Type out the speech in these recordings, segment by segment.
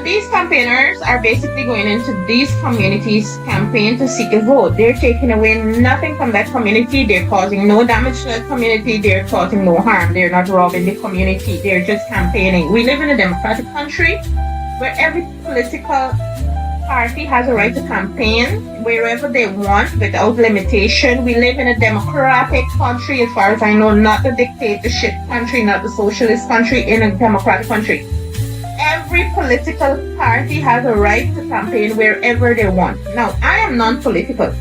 these campaigners are basically going into these communities campaign to seek a vote. They're taking away nothing from that community. They're causing no damage to that community. They're causing no harm. They're not robbing the community. They're just campaigning. We live in a democratic country where every political party has a right to campaign wherever they want without limitation. We live in a democratic country, as far as I know, not the dictatorship country, not the socialist country, in a democratic country. Every political party has a right to campaign wherever they want. Now, I am non-political,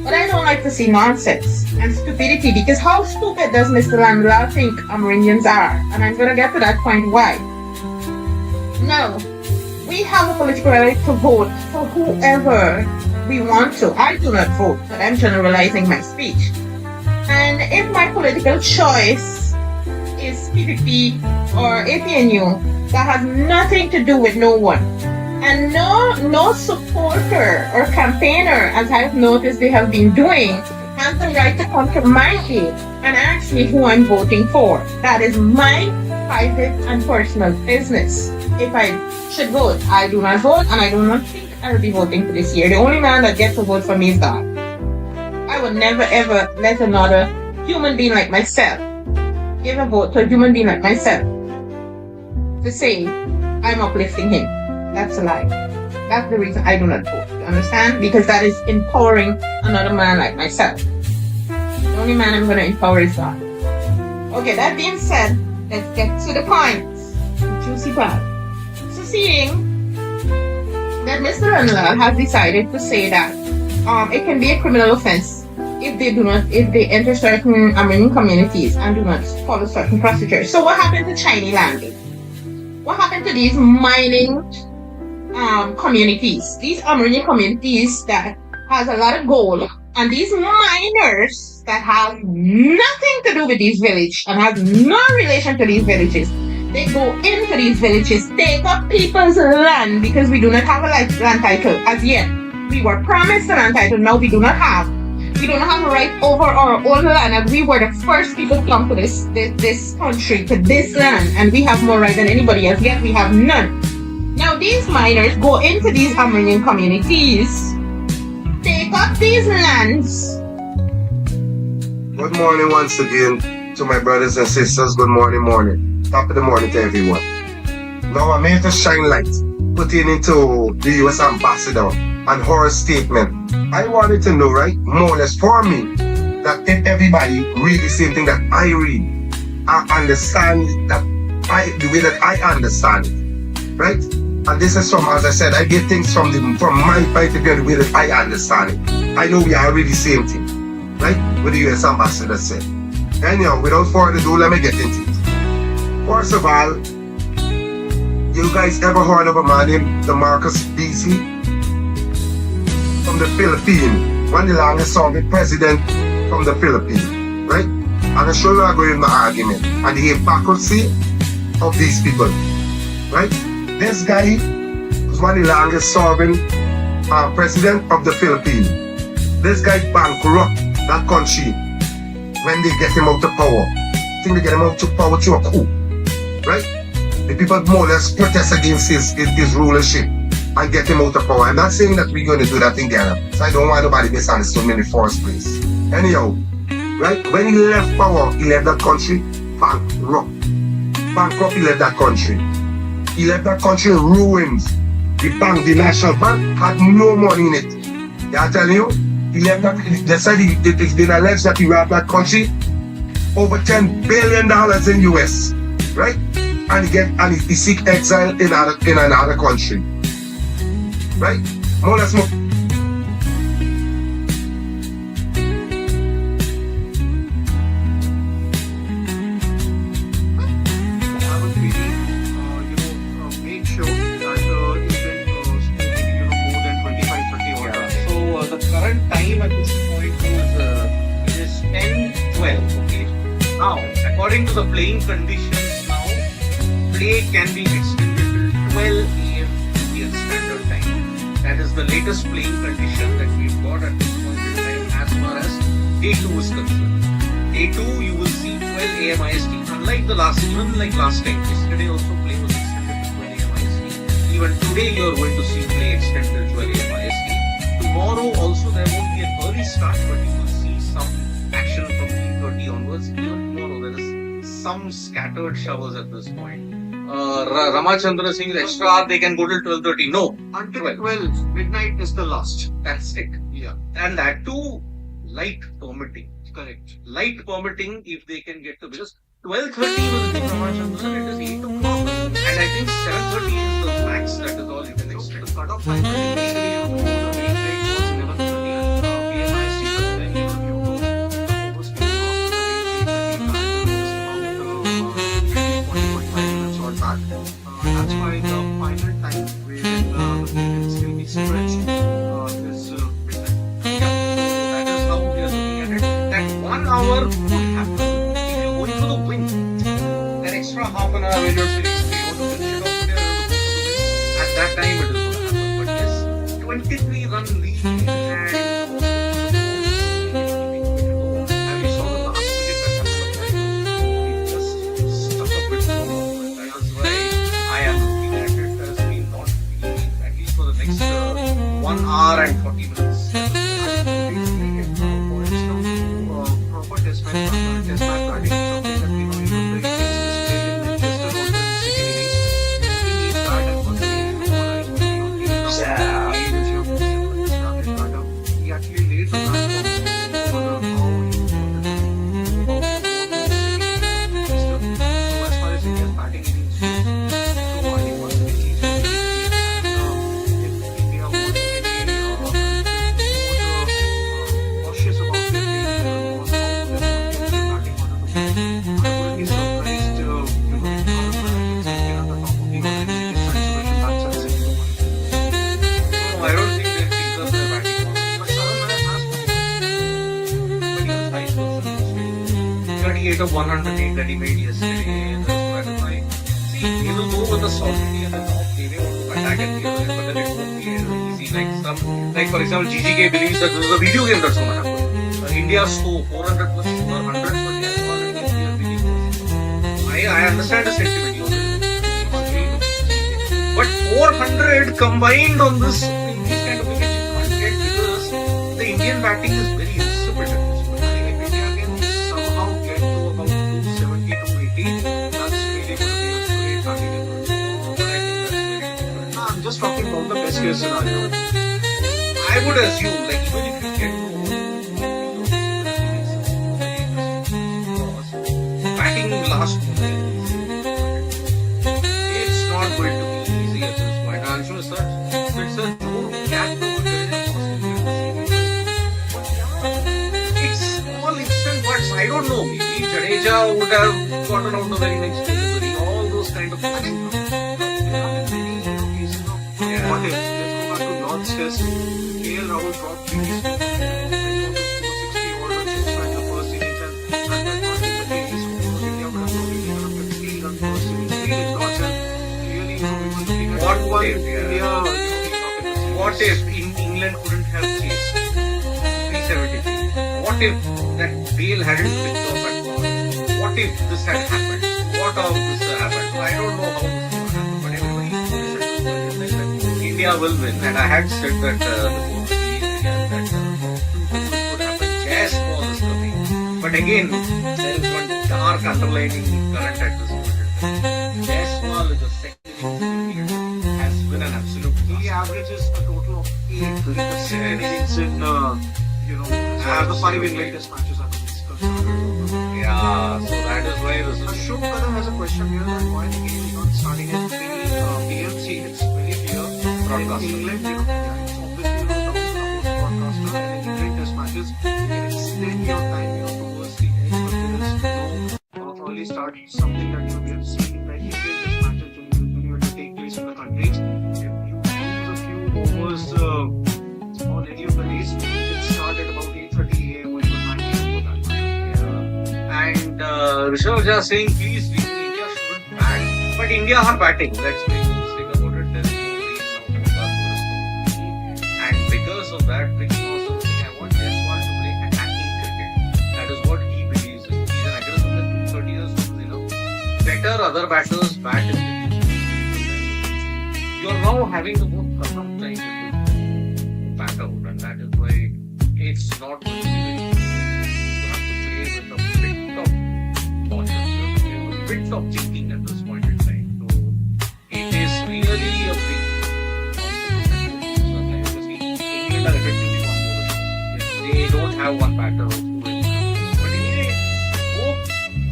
but I don't like to see nonsense and stupidity, because how stupid does Mr. Landlord think Amerindians are? And I'm going to get to that point why. No, we have a political right to vote for whoever we want to. I do not vote, but I'm generalizing my speech. And if my political choice is PPP or APNU, that has nothing to do with no one. And no supporter or campaigner, as I've noticed they have been doing, has the right to come to my aid and ask me who I'm voting for. That is my private and personal business. If I should vote, I do not vote, and I do not think I will be voting for this year. The only man that gets to vote for me is God. I would never ever let another human being like myself give a vote to a human being like myself to say I'm uplifting him. That's a lie. That's the reason I do not vote. You understand? Because that is empowering another man like myself. The only man I'm going to empower is God. Okay, that being said, let's get to the point. Juicy part. So seeing that Mr. Landlord has decided to say that it can be a criminal offense if they enter certain Amerindian communities and do not follow certain procedures. So what happened to Chinese landing? What happened to these mining communities? These Amerindian communities that has a lot of gold, and these miners that have nothing to do with these villages and have no relation to these villages. They go into these villages, take up people's land, because we do not have a land title as yet. We were promised a land title, now we do not have. We do not have a right over our own land, and we were the first people to come to this country, to this land, and we have more right than anybody else, yet we have none. Now these miners go into these Amerindian communities, take up these lands. Good morning once again to my brothers and sisters. Good morning. Top of the morning to everyone. Now I'm here to shine light pertaining to the US ambassador and her statement. I wanted to know, right, more or less for me, that if everybody read the same thing that I read, I understand that the way that I understand it, right? And this is from, as I said, I get things from my point of view, the way that I understand it. I know we are reading the same thing, right? What the US ambassador said. Anyhow, without further ado, let me get into it. First of all, you guys ever heard of a man named Demarcus Beasley from the Philippines? One of the longest serving president from the Philippines, right? And I'm sure you are going to my argument and the hypocrisy of these people, right? This guy was one of the longest serving president of the Philippines. This guy bankrupt that country when they get him out of power. I think they get him out of power through a coup, right? The people more or less protest against his rulership and get him out of power. I'm not saying that we're going to do that in Ghana, so I don't want nobody misunderstood me in the first place. Anyhow, right, when he left power, he left that country bankrupt. He left that country. He left that country in ruins. The National Bank had no money in it. Yeah, I tell you, he left that, they said it's been alleged that he robbed that country over $10 billion in US, right? And he seek exile in another country, right? More or less more. Make sure that you can more than 25-30 orders. So the current time at this point is 10:12. Okay. Now, according to the playing conditions, now play can be extended till 12 a.m. Indian Standard Time. That is the latest playing condition that we've got at this point in time as far as Day 2 is concerned. Day 2 you will see 12 a.m. IST. Unlike the last time, yesterday also play was extended to 12 a.m. IST. even today you are going to see play extend till 12 a.m. IST. Tomorrow also there won't be an early start, but you will see some action from 3:30 onwards. Even tomorrow there is some scattered showers at this point. Ramachandra Singh extra they can go till 12:30. No, Until 12, midnight is the last. that's it. Yeah, And that too light permitting. correct. Light permitting if they can get to, because 12:30 will be Ramachandra, it is 8 o'clock. And I think 7:30 is the max, that is all you can So expect. the cutoff time initially the midnight was 11:30 and PMIC, but then you know, was back. That's why the final time wherein the game can still be stretched is midnight. That is how we are looking at it. That 1 hour would happen if you go into the wing. That extra half an hour when you're sitting, you want to finish it off there, at that time it is going to happen. But yes, 23 run lead and we saw the last wicket that happened. It just stuck a bit too long. That's why I am looking at it as we not being, at least for the next 1 hour and 40 minutes. Proper test match batting, something that the Indians displayed in Manchester on the second innings. We need that and what we he actually laid the platform for the how so as far as India's batting innings goes, so I think once again he's going to if India wants to get cautious about their game on how they're going to get their batting order to be. I wouldn't be surprised, you know, if get at the top of the order and take his isolation bats at 6 to 1. No, I don't think they think of their batting order. But Saran has But even vice versa. 38 of 108 that he made yesterday. That is why. See, he will go with the softly and the top. They may want to attack at the other end, but then it won't be easy. Like for example, GGK believes that this is a video game that's going to happen. India score 400 plus 100, but yes, already we are winning. I understand the sentiment. But 400 combined on this, these kind of wickets you can't get because the Indian batting is very insipid at this point. if India can somehow get to about 270 to 80, that's really going to be a great batting effort. No, I'm just talking about the best case scenario. I would assume, like even if you get batting last moment, it's not going to be easy at this point. I'm sure it's a don't catch the it's small instant buts. I don't know. Maybe Jadeja would have gotten out the very next delivery. All those kind of things. What if? Let's go back to Lord's test. KL Rahul dropped 3 wickets. Went on to score 60 odd runs in the first innings, and that was the case. India would have probably taken a 50 run first innings lead in Lord's, and really, we were looking at What 1-1 if, India, being up in the series. What if England couldn't have chased 373? What if that Bale hadn't picked off at all? What if this had happened? What of this happened? So I don't know how this will happen, but everybody is like that India will win. And I had said that before the series began that this could happen. Just for this coming. But again, there is one dark underlining current at this moment. Jaiswal is the second innings has been an absolute He disaster. averages a total of 8 innings in, the 5 England test matches are concerned. Yeah, so that is why this is. Ashok Kadam has a question here that why the game is not starting at 3 PMC. It's very clear. Broadcaster. In England, it's obviously down to the host broadcaster, and in England test matches, you can extend your time towards the end, but there is no early start, something that we have seen that England test matches usually take place in the countries. If you lose a few overs on any of the days, it start at about 8:30 a.m. or even 9 a.m. for that matter. And Rishabh just saying, please, India shouldn't bat. But India are batting. Let's make no mistake about it. There's no reason out of class. And because of that, Ricky was saying, I want Jaiswal to play attacking cricket. That is what he believes in. He's an aggressive player. 30 years old, better other batters bat in the you're now having to go sometimes to back out, and that is why it's not going to be very easy. You have to play with a bit of caution, a bit of thinking at this point in time. So it is really a big competition. England are effectively one bowler. They don't have one batter also. But anyway, hope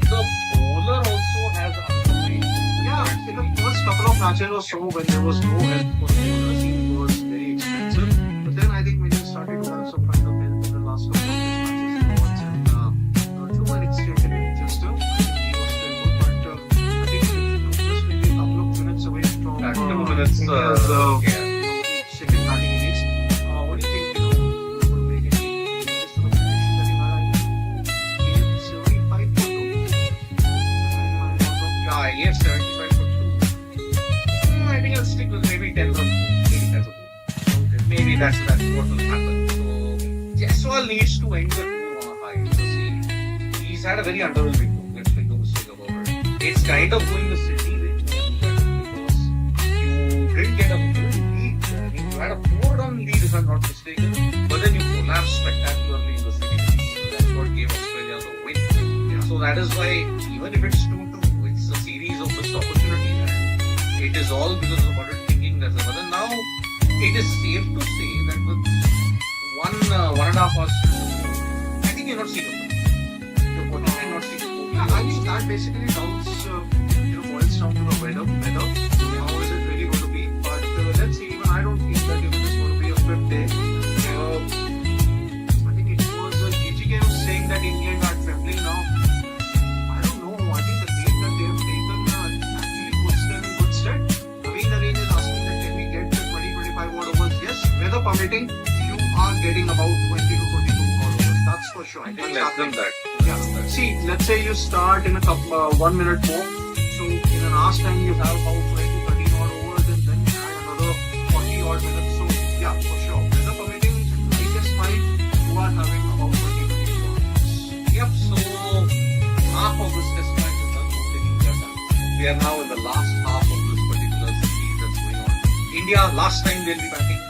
the bowler also has underway. Yeah, in the first couple of matches or so, when there was no help for the bowler, it was very expensive. But then I think when you started to have some kind of help in the last couple of matches, and to an extent, just I think he was still good. But I think just maybe a couple of minutes away from 2 minutes. India's, Yeah. second batting innings. What do you think? Will make any changes to the position that he had? He gave 75 for 2. Yeah, I gave 75 for 2. I think I'll stick with maybe 10 for 80 maybe that's what will happen. So Jaiswal needs to end the tour on a high. Because he's had a very underwhelming tour. Let's make no mistake about it. It's kind of going the city way because you didn't get a full lead. I mean, you had a 4-run lead if I'm not mistaken, but then you collapsed spectacularly in the city. That's what gave Australia the win. Yeah. So that is why even if it's 2-2, it's a series of missed opportunities, and it is all because of modern thinking. That's the but now. It is safe to say that with 1.5 hours, I think you're not seeing it. You're not seeing it. Yeah, I think that basically boils down to the weather. How is it really going to be? But let's see. Even I don't think that even it's going to be a fifth day. I think it was GGK was saying that India are trembling now. I don't know. I think the lead that they have taken actually puts them in good stead. Naveen Narendra is asking that can we get to 20-25 odd overs? Yes, weather permitting, you are getting about 20 to 22 odd overs. That's for sure. I think less than that. Yeah. See, let's say you start in a couple, 1 minute more. So in an hour's time, you have about 20 to 30 odd overs, and then you add another 40 odd minutes. So yeah, for sure. Weather permitting, I guess fine. You are having about 20 to 22 overs. Yep, so half of this test match is done. We are now in the last half of this particular series that's going on. India, last time they'll be batting.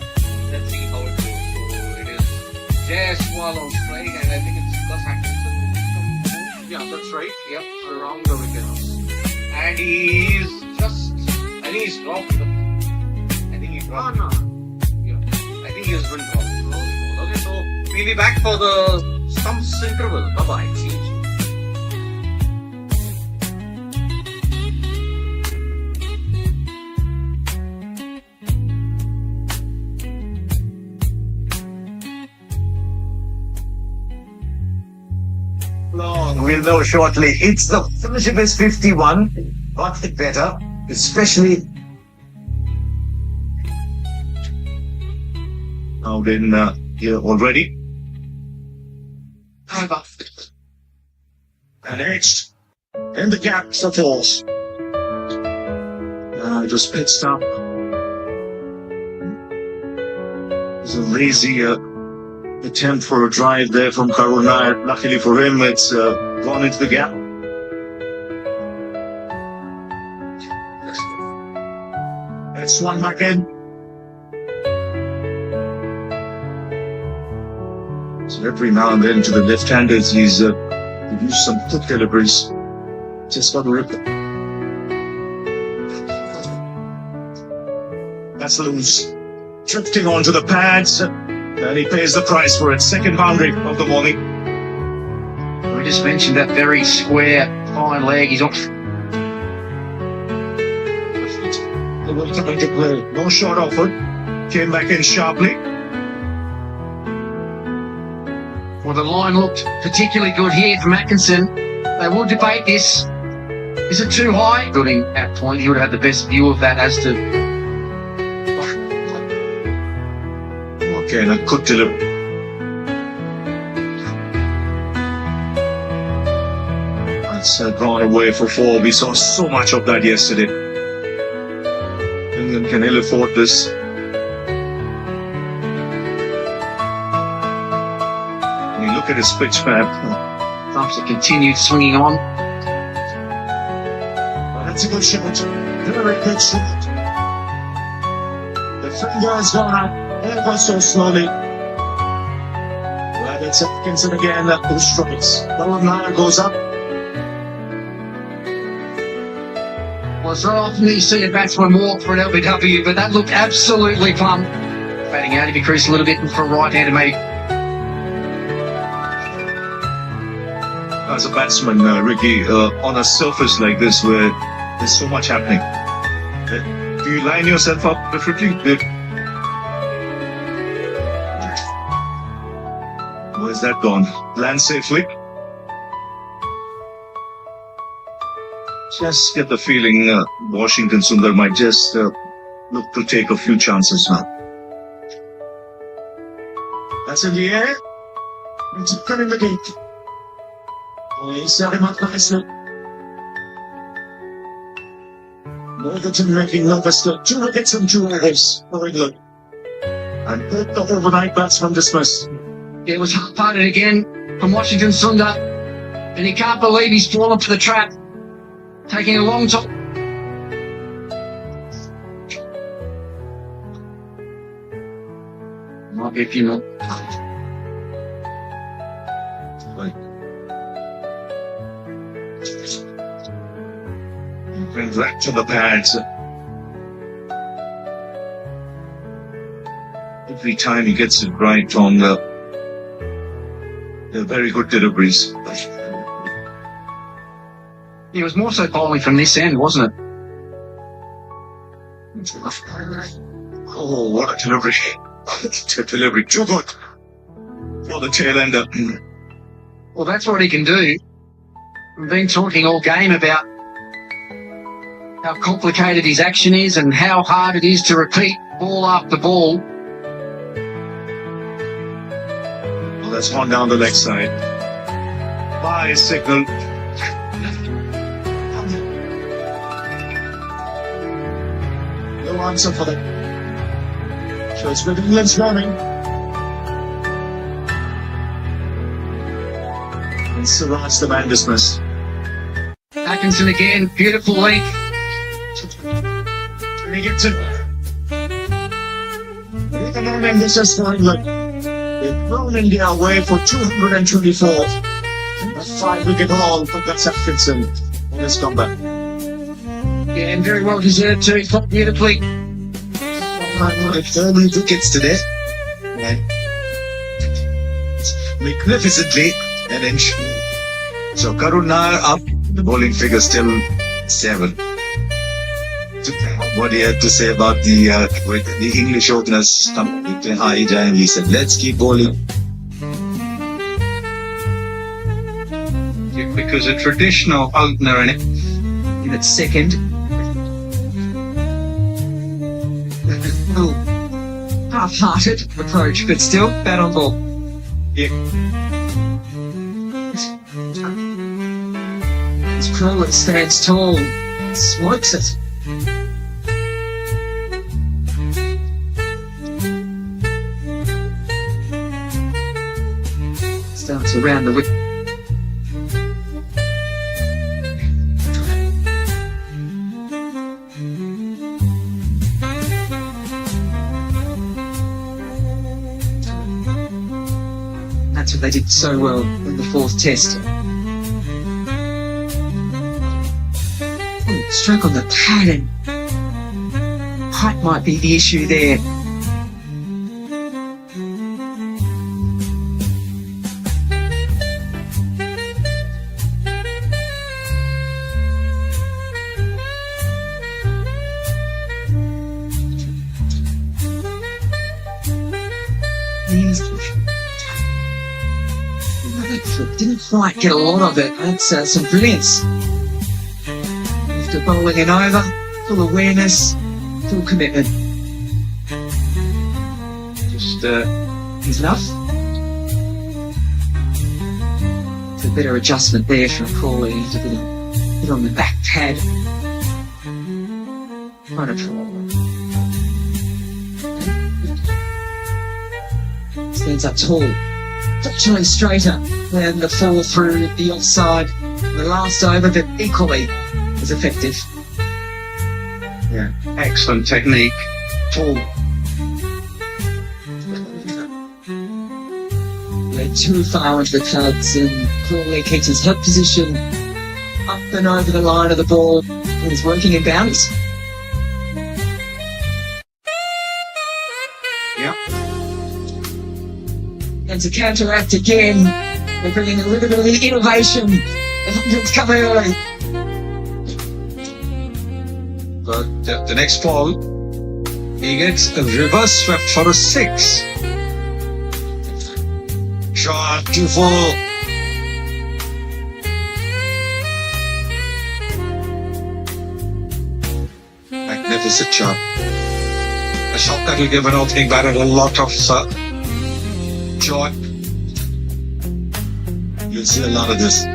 Let's see how it goes. So it is Jaiswal on strike, and I think it's Gus Atkinson. Yeah, that's right. Yep, Around the wickets. and he's just, I think he's dropped. I think he dropped. No. Yeah, I think he has been dropped. Okay, so we'll be back for the stumps interval. Bye bye. See you soon. We'll know shortly. It's the fellowship is 51, got it better, especially out in here already. And edged in the gaps of falls. Just pitched up. It's a lazy attempt for a drive there from Karuna. Luckily for him, it's gone into the gap. It's swung back in. So every now and then to the left-handers, he's used some foot deliveries. Just got to rip it. That's loose. Drifting onto the pads. And he pays the price for it. Second boundary of the morning. We just mentioned that very square, fine leg. He's off. No shot offered. Came back in sharply. Well, the line looked particularly good here from Atkinson. They will debate this. Is it too high? Building at point, he would have had the best view of that as to. Okay, and a good delivery. That's gone away for 4. We saw so much of that yesterday. England can ill afford this. And you look at his pitch map. Thompson continued swinging on. That's a good shot. Very good shot. finger has gone up ever so slowly. Well, it's Atkinson again who strikes. Carolina goes up. Well, it's not often that you see a batsman walk for an LBW, but that looked absolutely plumb. Batting out of your crease a little bit for a right-hander maybe. As a batsman, Ricky, on a surface like this where there's so much happening, do you line yourself up differently? Where's that gone? Land safely? Just get the feeling Washington Sundar might just look to take a few chances now. That's in the air. It's coming the gate. He's setting up nicely. Northerton making Lancaster 2 wickets and 2 errors for England. And the overnight batsman dismissed. It was half-hearted again from Washington Sundar, and he can't believe he's fallen for the trap, taking a long time. Might be a few more. Went back to the pads. Every time he gets it right on they're very good deliveries. It was more so bowling from this end, wasn't it? Oh, what a delivery. Delivery too good for the tail ender. Well, that's what he can do. We've been talking all game about how complicated his action is and how hard it is to repeat ball after ball. Well, that's one down the leg side. Bye signal. No answer for them. So it's with England's running. And Siraj the man dismissed. Atkinson again, beautiful link. And he gets it. Even though this is for England, they've thrown India away for 224. And a 5-wicket haul for Gus Atkinson on his comeback. Yeah, and very well deserved too. He fought beautifully. 4 wickets today. And magnificently an inch. So Karun Nair up, the bowling figure still 7. What he had to say about the English openers coming high, and he said, let's keep bowling. Because a traditional opener in its second. Half-hearted approach, but still bat on ball. Yeah. His crawler stands tall, swipes it. Starts around the wicket. That's what they did so well in the 4th test. Oh, struck on the pattern. Height might be the issue there. Didn't quite get a lot of it. That's some brilliance. After bowling an over, full awareness, full commitment. Just enough. It's a better adjustment there from Crawley. He's a bit on the back pad. Kind of stands up tall. Touching straighter than the fall through the offside. The last over, but equally as effective. Yeah, excellent technique. Tall, too far into the clubs, and Crawley keeps his hip position up and over the line of the ball. He's working in bounds. Yeah. And to counteract again, they're bringing a little bit of innovation. It's coming early. But the next ball, he gets a reverse swept for a 6. Shot, Beautful. Magnificent shot. A shot that will give an opening batter a lot of joy. You'll see a lot of this.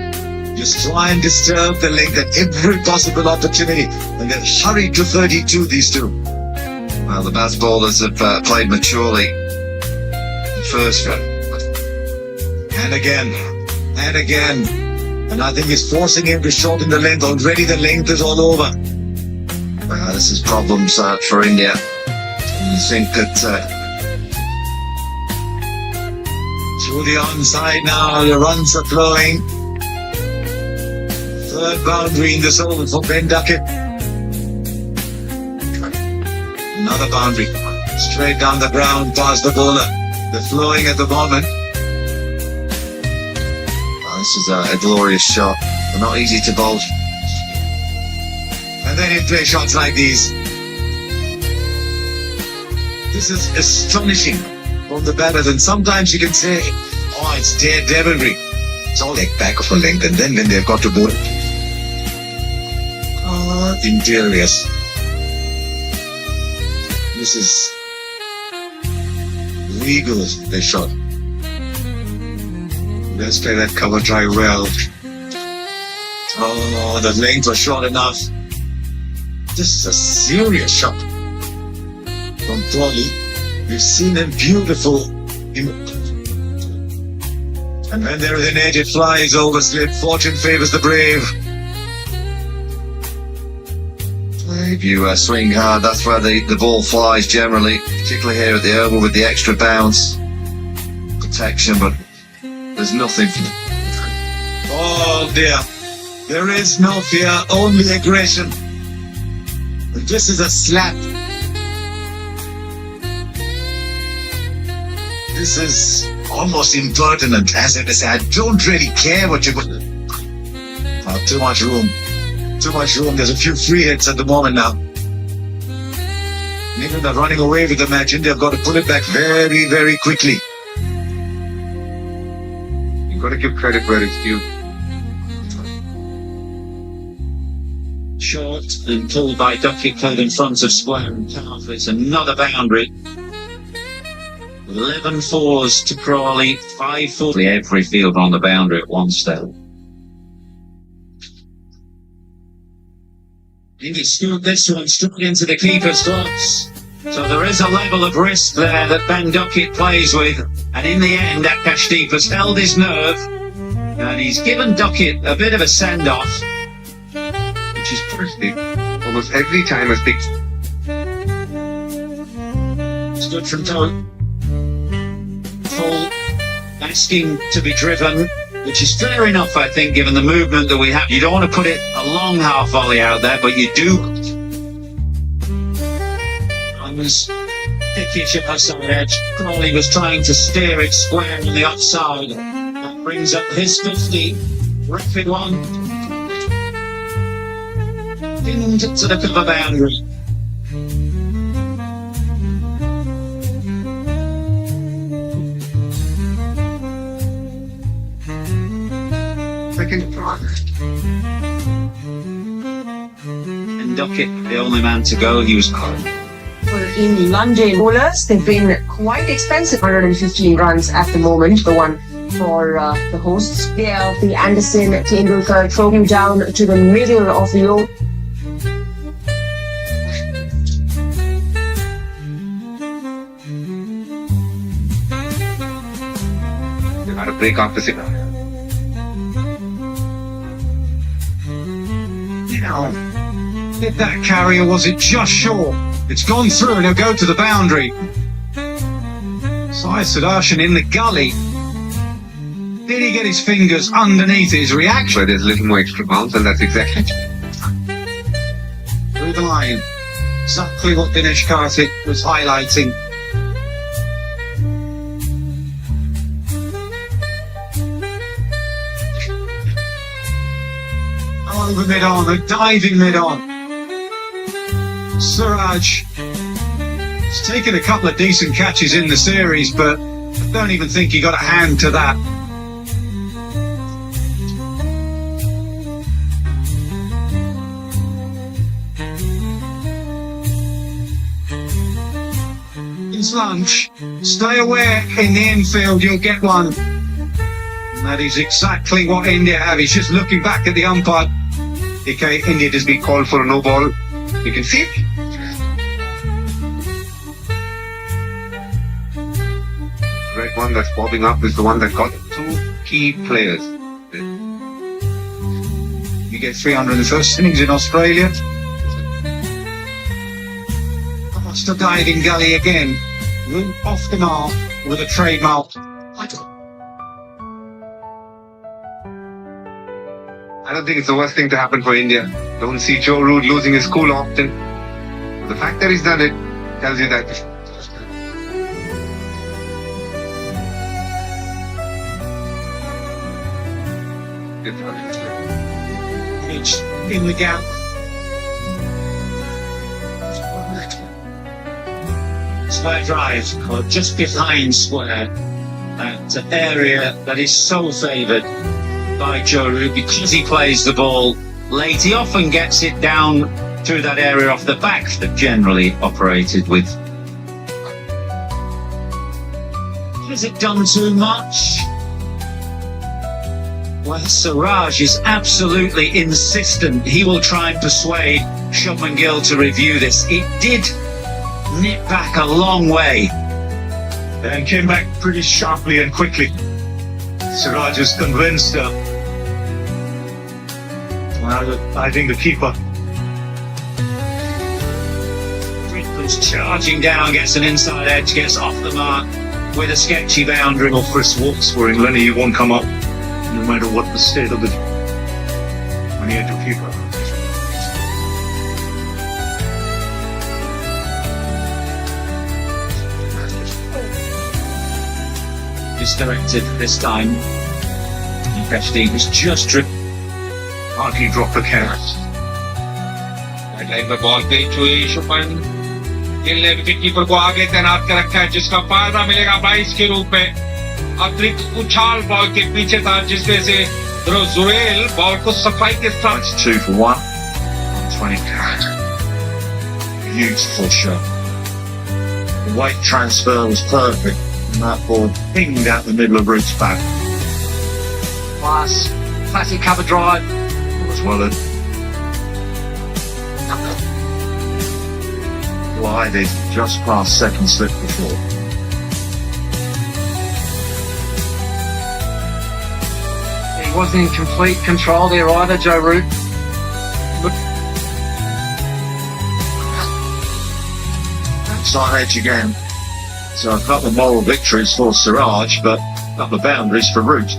Just try and disturb the link at every possible opportunity, and then hurry to 32, these two. Well, the best bowlers have played maturely. The first one. And again. And I think he's forcing him to shorten the length. Already the length is all over. This is problems for India. You think that Through the onside now, the runs are flowing. Third boundary in this over for Ben Duckett. Another boundary. Straight down the ground past the bowler. They're flowing at the moment. this is a glorious shot. They're not easy to bowl. And then he play shots like these. This is astonishing from the batters, and sometimes you can say, oh, it's daredevilry. It's all like back of a length, and then when they've got to bowl, interiors. This is legal, they shot. Let's play that cover drive well. Oh, the length was short enough. This is a serious shot from Crawley. We've seen him beautiful. And when there is a native flies over slip, fortune favors the brave. If you swing hard, that's where the ball flies generally, particularly here at the oval with the extra bounce protection, but there's nothing. Oh dear, there is no fear, only aggression. But this is a slap. This is almost impertinent, as if I say, I don't really care what you're going to do. Too much room. Too much room. There's a few free hits at the moment now. And even they're running away with the match, India have got to pull it back very, very quickly. You've got to give credit where it's due. Short and pulled by Ducky, played in front of square and half. It's another boundary. 11 fours to Crawley, 5 fours. Every field on the boundary at one step. He scooped this one straight into the keeper's gloves. So there is a level of risk there that Ben Duckett plays with. And in the end, Akashdeep has held his nerve. And he's given Duckett a bit of a send-off. Which is pretty. Almost every time has big. It's good from Toe. Full asking to be driven, which is fair enough, I think, given the movement that we have. You don't want to put it a long half volley out there, but you do. I was pickish at her side edge. Crawley was trying to steer it square on the offside. That brings up his 50. Rapid one. Pinned to the cover boundary. And Duckett, the only man to go, he was caught. In London, bowlers, they've been quite expensive. 115 runs at the moment, the one for the hosts. They have the Anderson Tendulkar trophy down to the middle of the oval. They've had a break opposite. Now, did that carry or was it just short? It's gone through and it'll go to the boundary. Sai Sudarshan in the gully. Did he get his fingers underneath his reaction? Where there's a little more extra bounce, and that's exactly Through the line. Exactly what Dinesh Karthik was highlighting. Over mid-on, a diving mid-on. Suraj has taken a couple of decent catches in the series, but I don't even think he got a hand to that. It's lunch. Stay aware in the infield, you'll get one. And that is exactly what India have. He's just looking back at the umpire. okay. India has been called for a no ball. You can see it. Red one that's popping up is the one that got two key players. You get 300 in the first innings in Australia. What's the diving gully again? Off the mark with a trademark. I don't think it's the worst thing to happen for India. Don't see Joe Root losing his cool often. But the fact that he's done it tells you that. Pitch in the gap. Square drive, or just behind square. That area that is so favoured by Joe Root because he plays the ball late. He often gets it down through that area off the back that generally operated with. Has it done too much? Well, Siraj is absolutely insistent. He will try and persuade Shubman Gill to review this. It did nip back a long way. And came back pretty sharply and quickly. Siraj is convinced. I think the keeper. He's charging down, gets an inside edge, gets off the mark with a sketchy boundary. Well, Chris Walks for England, he won't come up, no matter what the state of the when he had to keeper. Misdirected this time. Kashdeep was just Hardly dropped the catch. Line में ball पे चुई शुभमन गिल ने wicket keeper को आगे तैनात कर रखा है जिसका फायदा मिलेगा 22 के रूप में अतिरिक्त उछाल बॉल के पीछे था जिसमें से जुरेल बॉल को सफाई के साथ 2 for 1 20 carat. Beautiful shot. The weight transfer was perfect and that ball pinged out the middle of Root's back. Classic cover drive. Was well glided just past second slip before. He wasn't in complete control there either, Joe Root. Side edge again. So a couple of moral victories for Siraj, but a couple of boundaries for Root.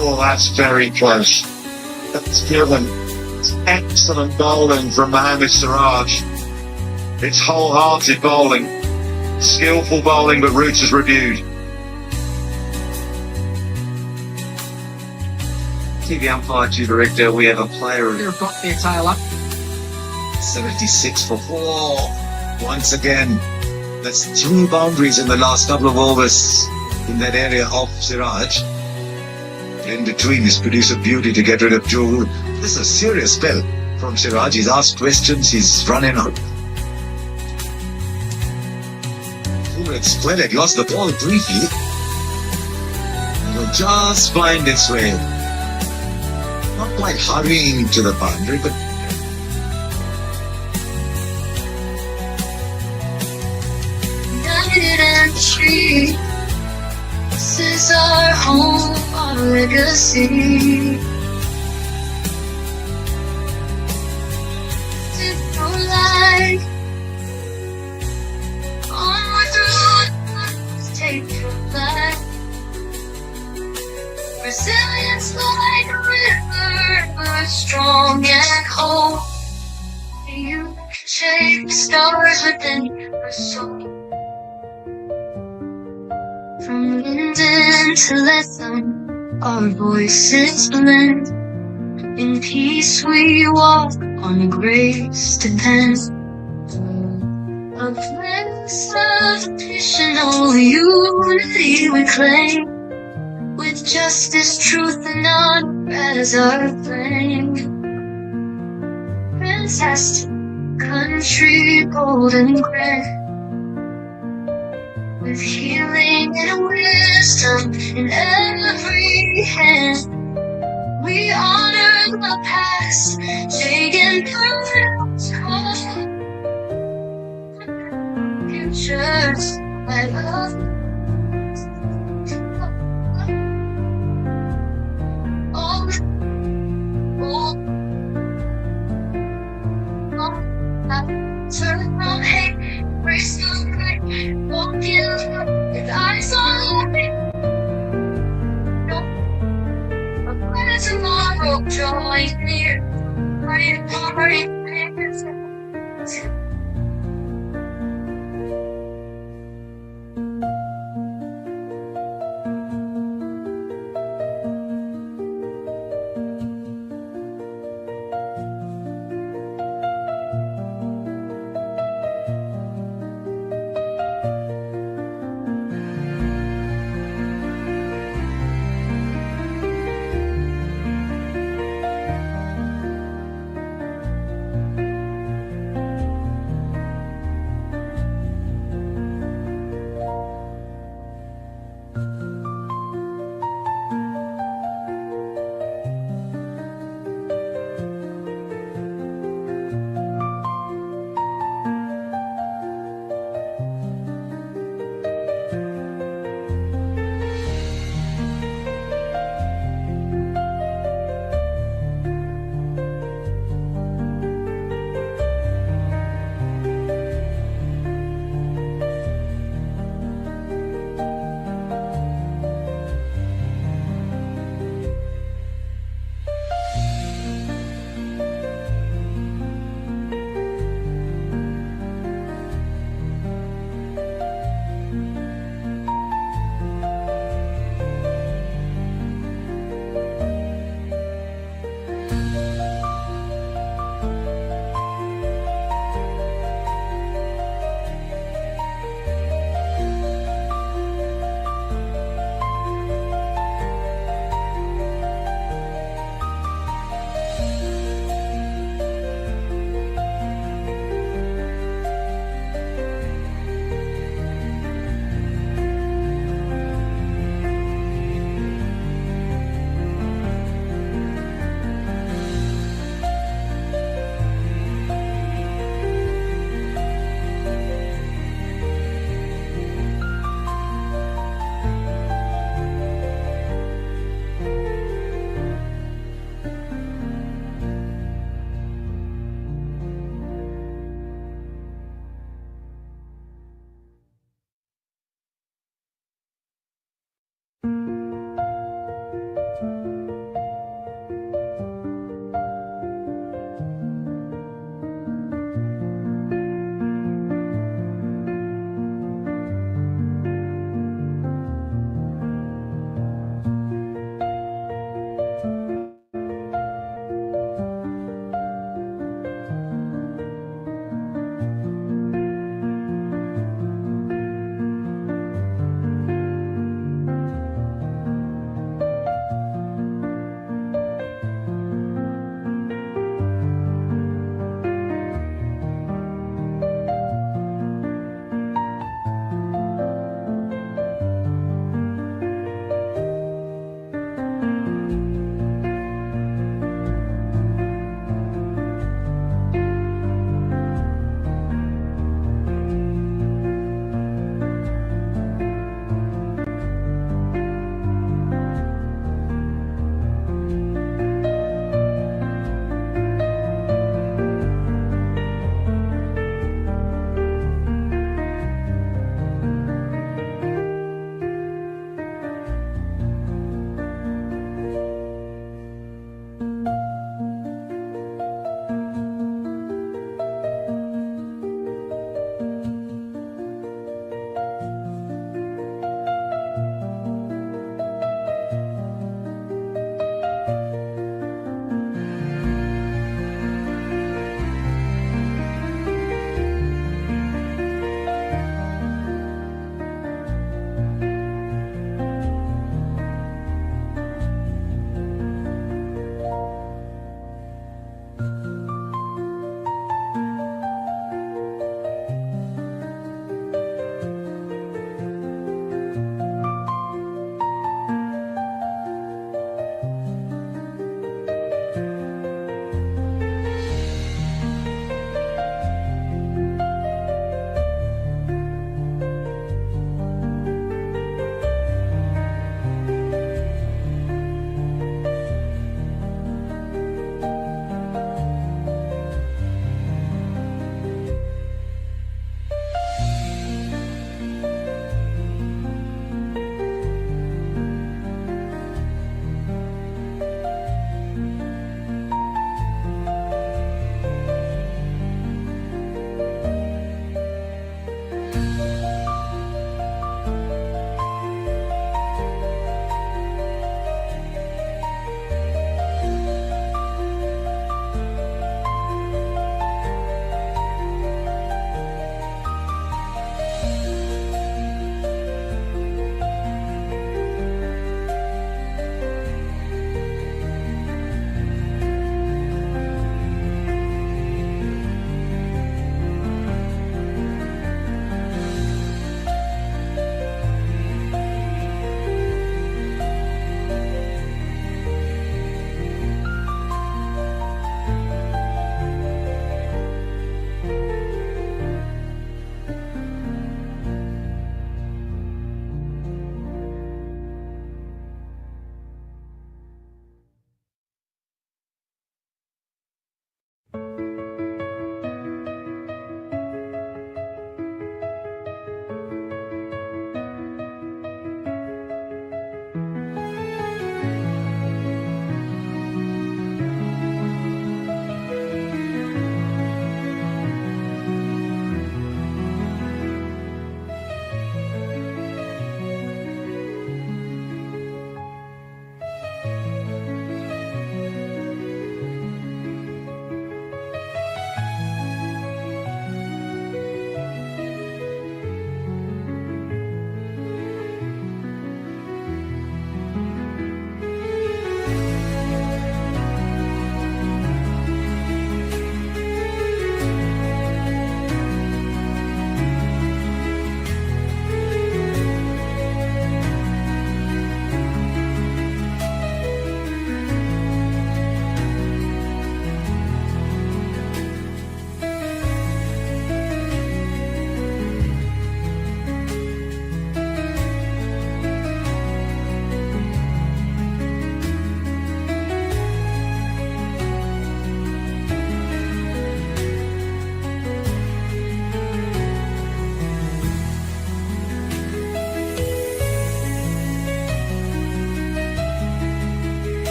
Oh, that's very close. That's given. It's excellent bowling from Mohammad Siraj. It's wholehearted bowling. Skillful bowling, but Root has reviewed. TV umpire to director, we have a player They've got their tail up. 76 for 4. Once again, that's 2 boundaries in the last couple of overs in that area of Siraj. In between, this produced a beauty to get rid of Joe Root. This is a serious spell from Siraj. He's asked questions, he's running out. It's splendid, lost the ball briefly. It will just find its way. Not quite hurrying to the boundary, but this is our home, our legacy. Like strong and whole. You shape the stars within your soul. From Linden to Lethem, our voices blend. In peace we walk, on grace depend. A place of additional unity we claim, with justice, truth, and honor as our flame. Fantastic country, golden grand, with healing and wisdom in every hand. We honor the past, taking paths home. Futures I love. Oh, turn from hate, race the right, walking with eyes on me. Tomorrow drawing near, my heart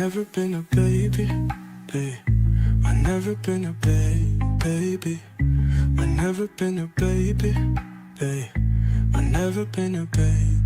never been a baby, hey. I never been a baby. I never been a baby, hey. I never been a baby.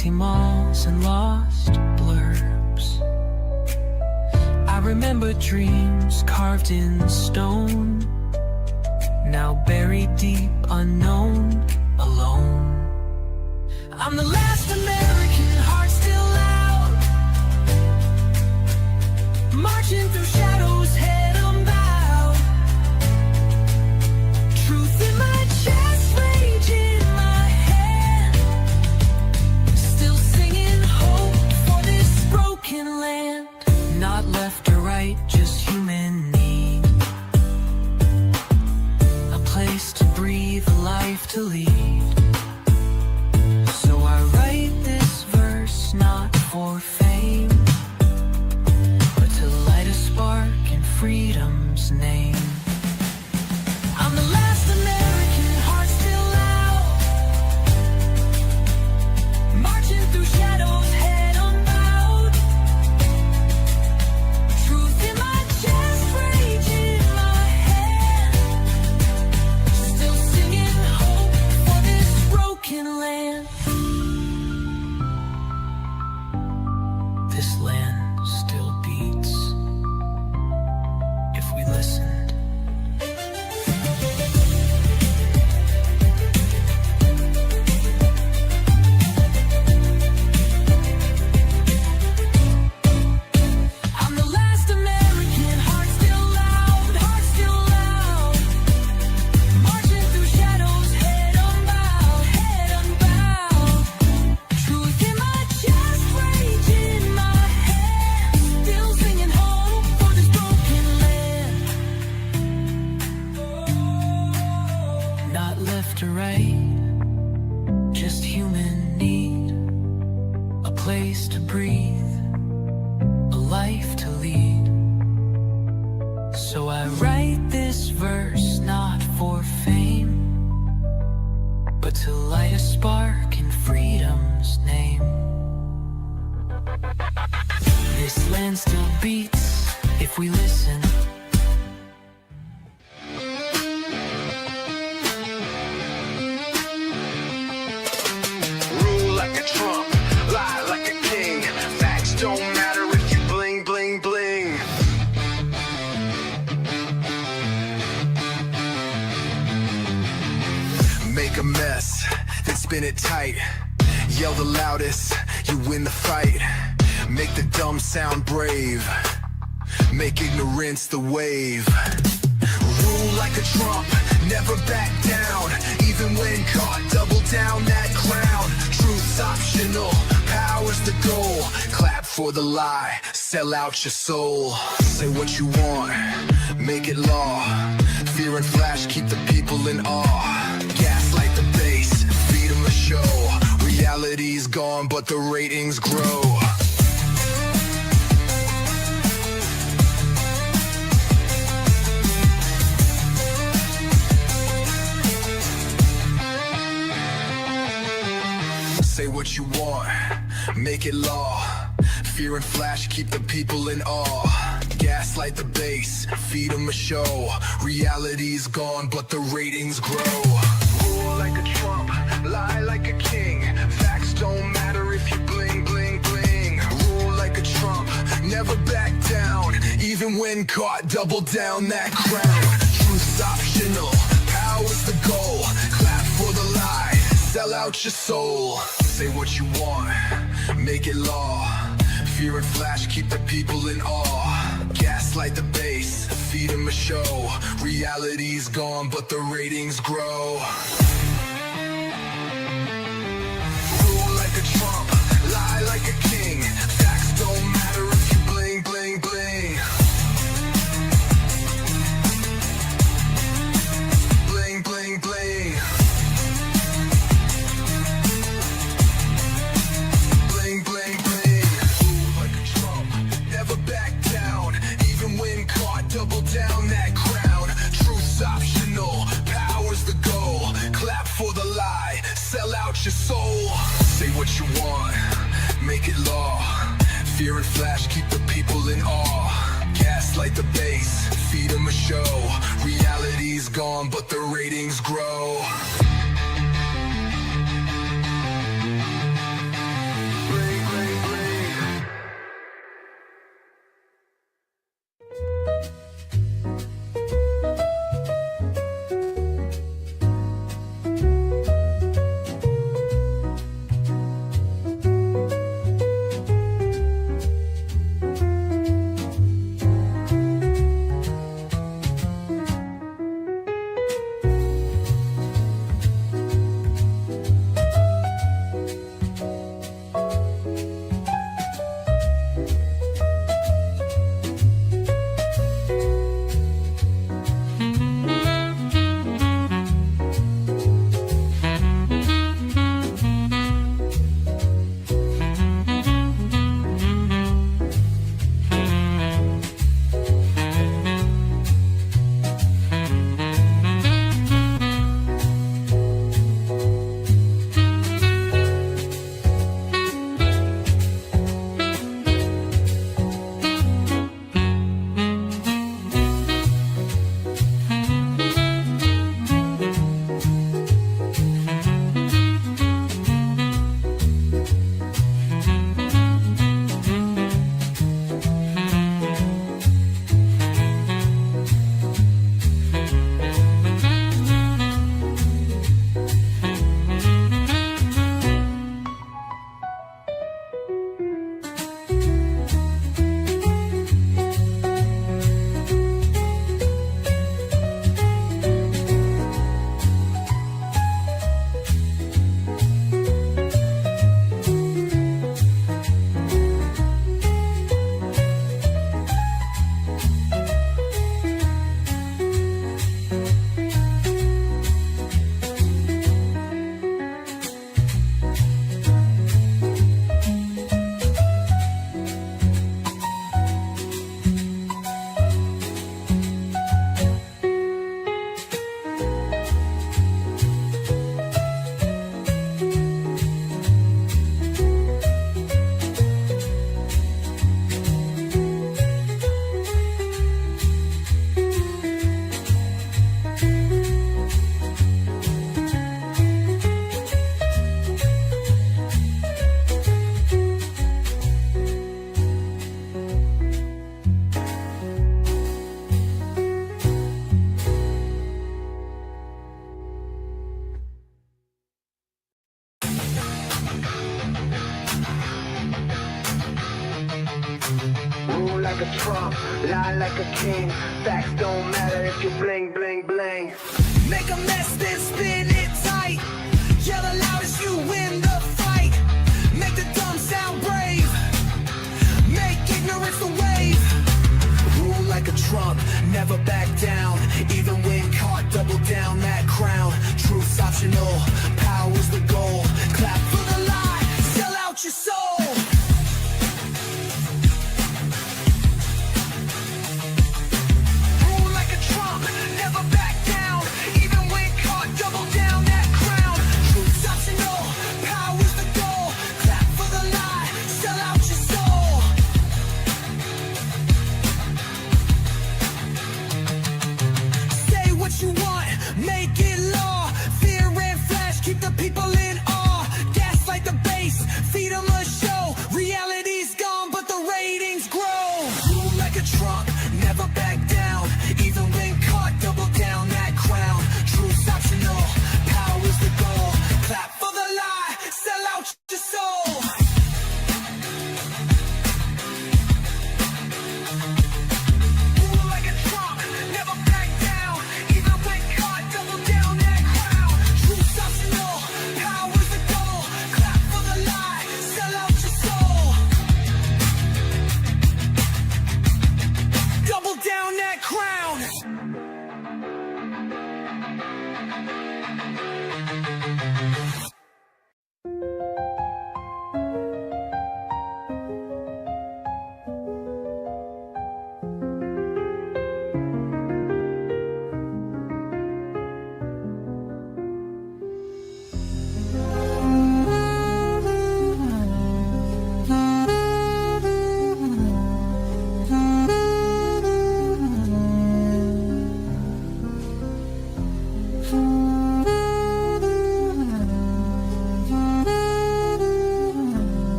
empty malls and lost blurbs. I remember dreams carved in stone, now buried deep, unknown, alone. I'm the last American, heart still out, marching through shadows, head unbowed. Truth in my chest, rage in my hand, still singing hope for this broken land. Not left or right, just human need, a place to breathe, a life to lead. So I write this verse not for fame, but to light a spark in freedom's name. I'm the last American, heart still out, marching through shadows, head unbowed. Truth in my chest, rage in my hand, still singing hope for this broken land. This land still beats if we listened. I'm the last American, heart still loud, marching through shadows, head unbowed, head unbowed. Truth in my chest, rage in my hand, still singing hope for this broken land. Not left or right, just human need, a place to breathe, a life to lead. So I write this verse not for fame, but to light a spark in freedom's name. This land still beats if we listen. Rule like a Trump, lie like a king. Facts don't matter if you bling, bling, bling. Make a mess, then spin it tight. Yell the loudest, you win the fight. Make the dumb sound brave, make ignorance the wave. Rule like a Trump, never back down. Even when caught, double down that crown. Truth's optional, power's the goal. Clap for the lie, sell out your soul. Say what you want, make it law. Fear and flash, keep the people in awe. Gaslight the base, feed them a show. Reality's gone, but the ratings grow. Say what you want, make it law. Fear and flash, keep the people in awe. Gaslight the base, feed them a show. Reality's gone, but the ratings grow. Rule like a Trump, lie like a king. Facts don't matter if you bling, bling, bling. Rule like a Trump, never back down. Even when caught, double down that crown. Truth's optional, power's the goal. Clap for the lie, sell out your soul. Say what you want, make it law. Fear and flash, keep the people in awe. Gaslight the base, feed them a show. Reality's gone, but the ratings grow. Rule like a Trump, lie like a king. Facts don't matter if you bling, bling, bling. Bling, bling, bling. Bling, bling, bling. Rule like a Trump, never back down. Even when caught, double down that crown. Truth's optional, power's the goal. Clap for the lie, sell out your soul. Say what you want, make it law. Fear and flash, keep the people in awe. Gaslight the base, feed them a show. Reality's gone, but the ratings grow. like a Trump, lie like a king. Facts don't matter if you bling, bling, bling. Make a mess, then spin it tight. Yell the loudest, you win the fight. Make the dumb sound brave. Make ignorance the wave. Rule like a Trump, never back down. Even when caught, double down that crown. Truth's optional, power's the goal. Clap for the lie, sell out your soul. Rule like a Trump, never back down. Even when caught, double down that crown. Truth's optional, power's the goal. Clap for the lie, sell out your soul. Say what you want, make it law. Fear and flash, keep the people in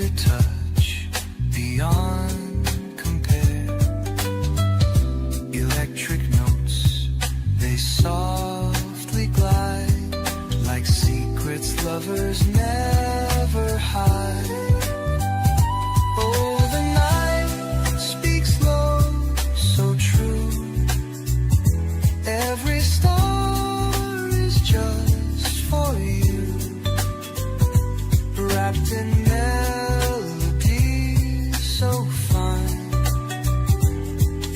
your touch beyond compare. Electric notes, they softly glide like secrets lovers never hide. Oh, the night speaks low, so true. Every star is just for you, wrapped in melody so fine.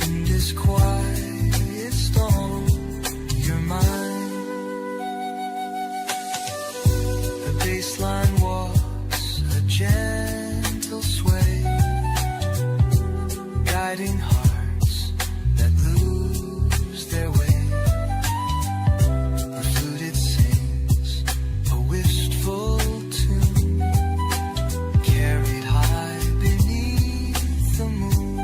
In this quiet storm, you're mine. The baseline walks a gentle sway, guiding hearts that lose their way. The flute it sings a wistful tune, carried high beneath the moon.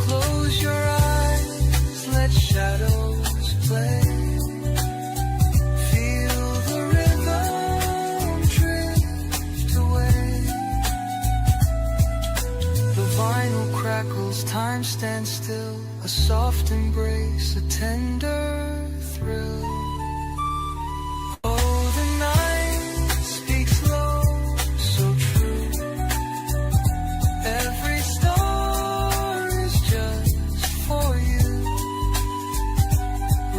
Close your eyes, let shadows play. Feel the rhythm drift away. The vinyl crackles, time stands still. A soft embrace, a tender thrill. Oh, the night speaks low, so true. Every star is just for you,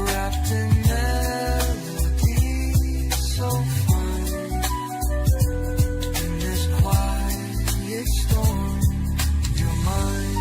wrapped in melody so fine. In this quiet storm, you're mine.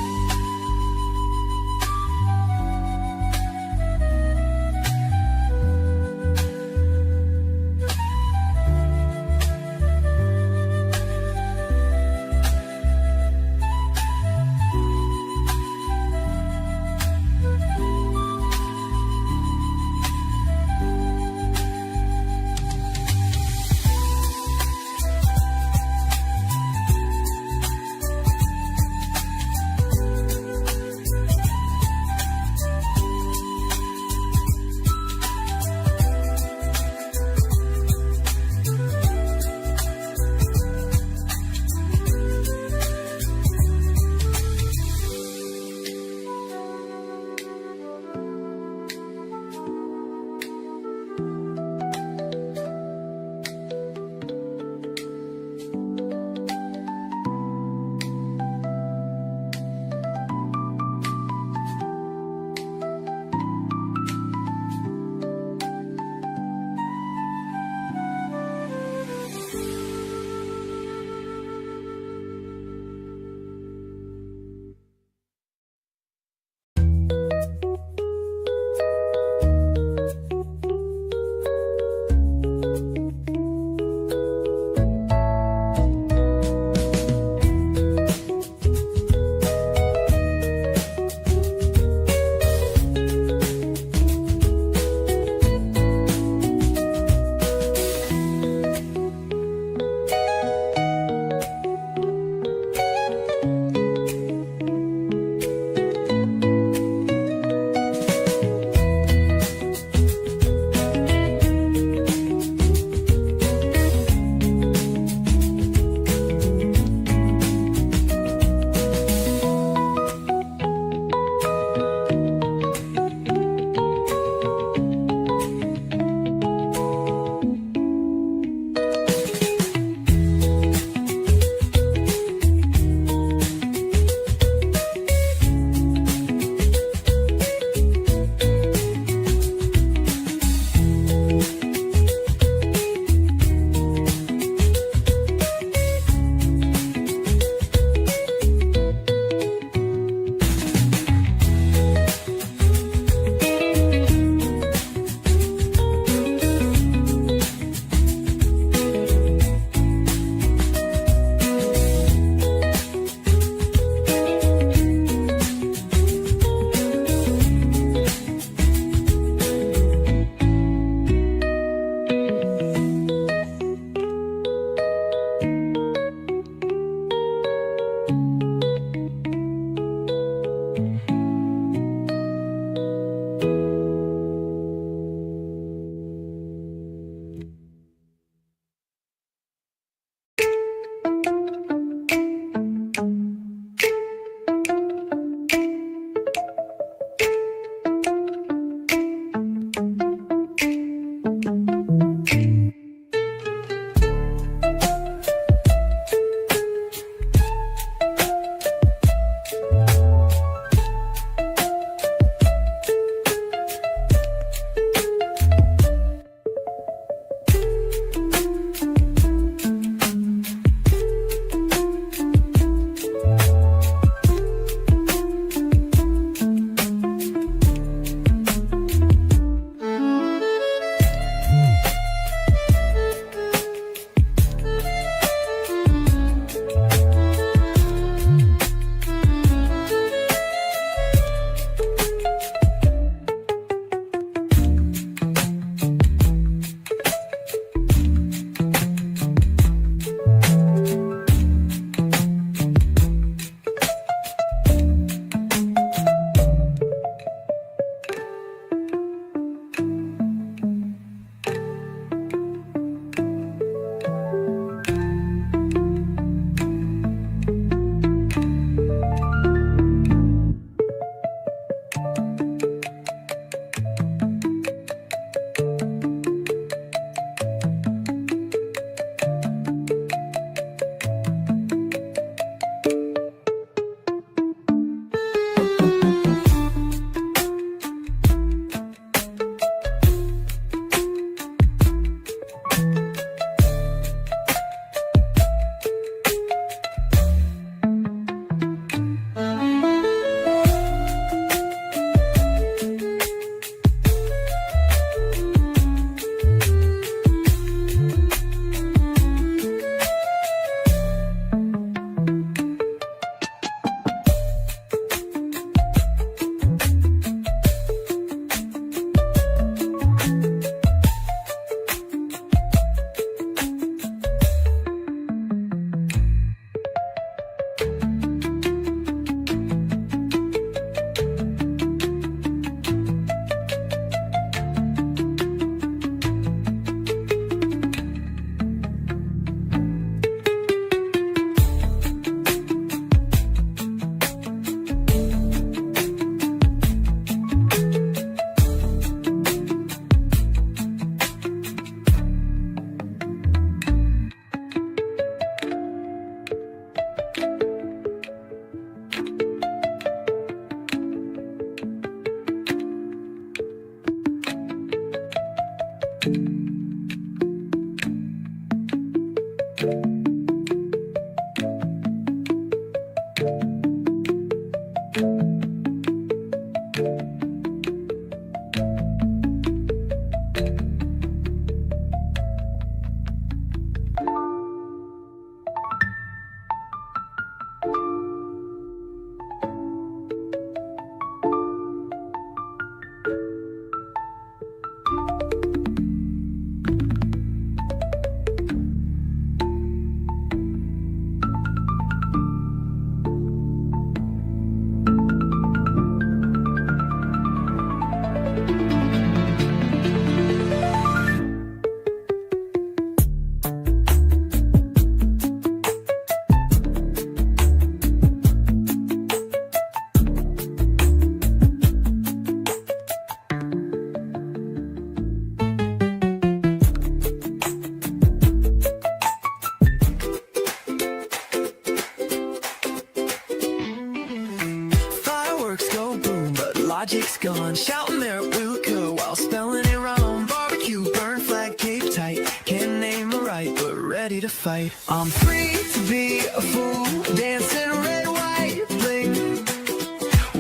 logic's gone. Shouting there at Wilco while spelling it wrong. Barbecue, burn flag, cape tight. Can't name a right, but ready to fight. I'm free to be a fool, dancing red, white, bling.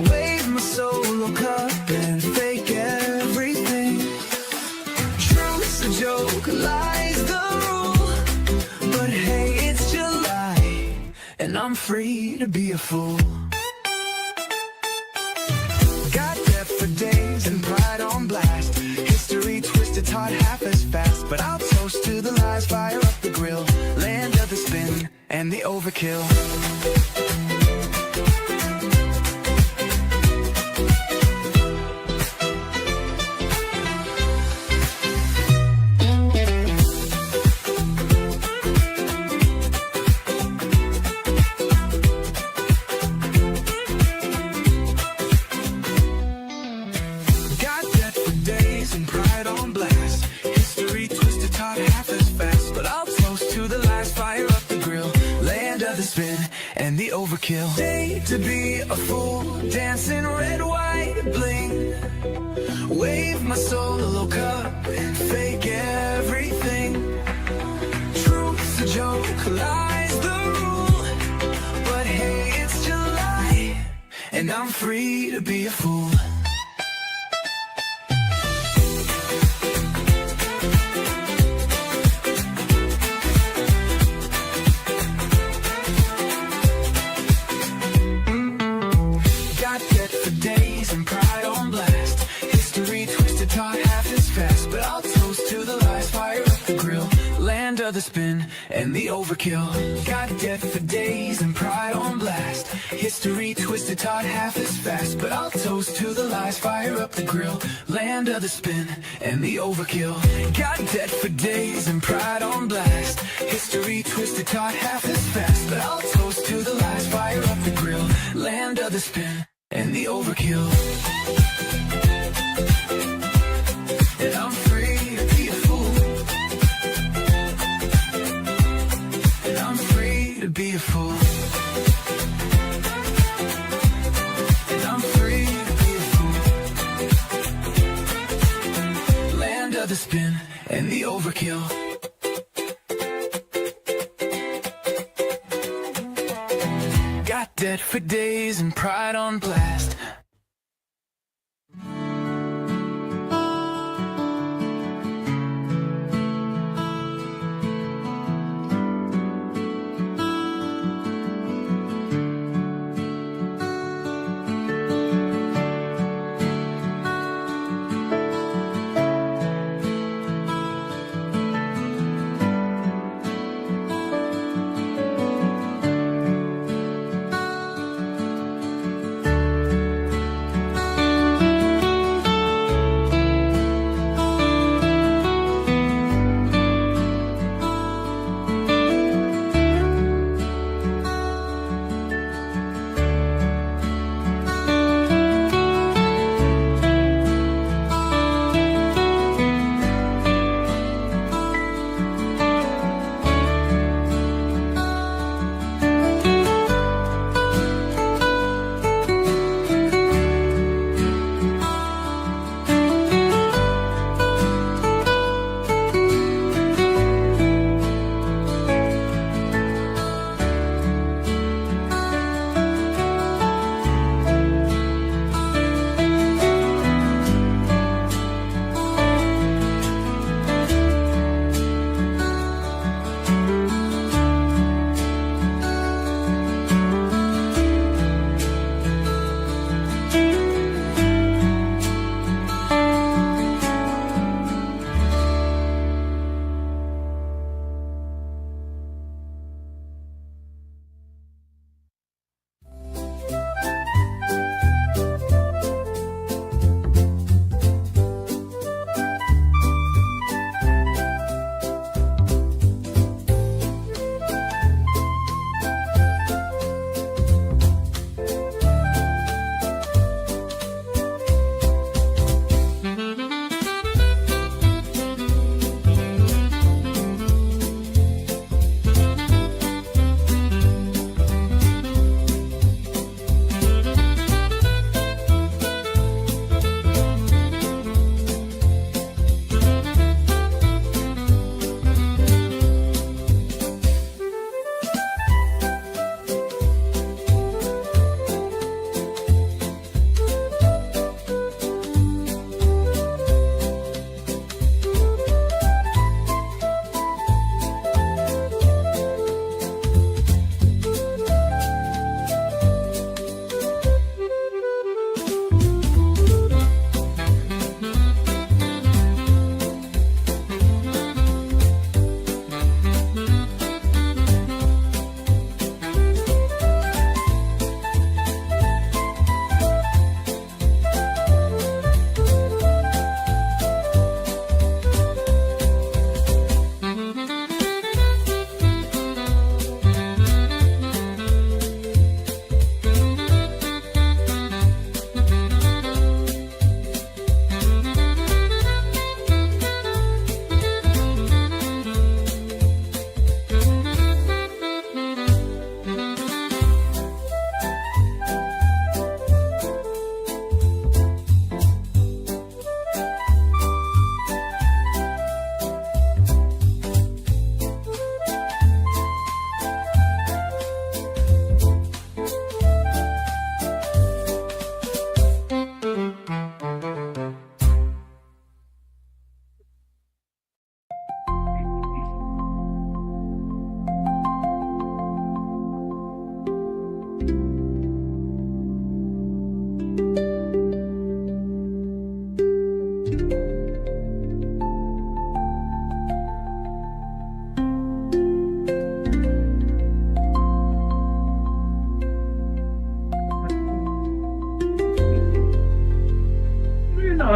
Wave my solo cup and fake everything. Truth's a joke, lies the rule. But hey, it's July, and I'm free to be a fool. Got death for days and pride on blast. History twisted, taught half as fast. But I'll toast to the lies, fire up the grill. Land of the spin and the overkill. And the overkill. Day to be a fool, dancing red, white, bling. Wave my solo cup and fake everything. Truth's a joke, lies the rule. But hey, it's July, and I'm free to be a fool. The spin and the overkill. Got death for days and pride on blast. History twisted, taught half as fast. But I'll toast to the lies, fire up the grill. Land of the spin and the overkill. Got death for days and pride on blast. History twisted, taught half as fast. But I'll toast to the lies, fire up the grill. Land of the spin and the overkill. And I'm free to be a fool. To be a fool. And I'm free to be a fool. Land of the spin and the overkill. Got debt for days and pride on blast.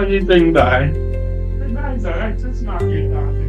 anything die. The guys are right, just not get that.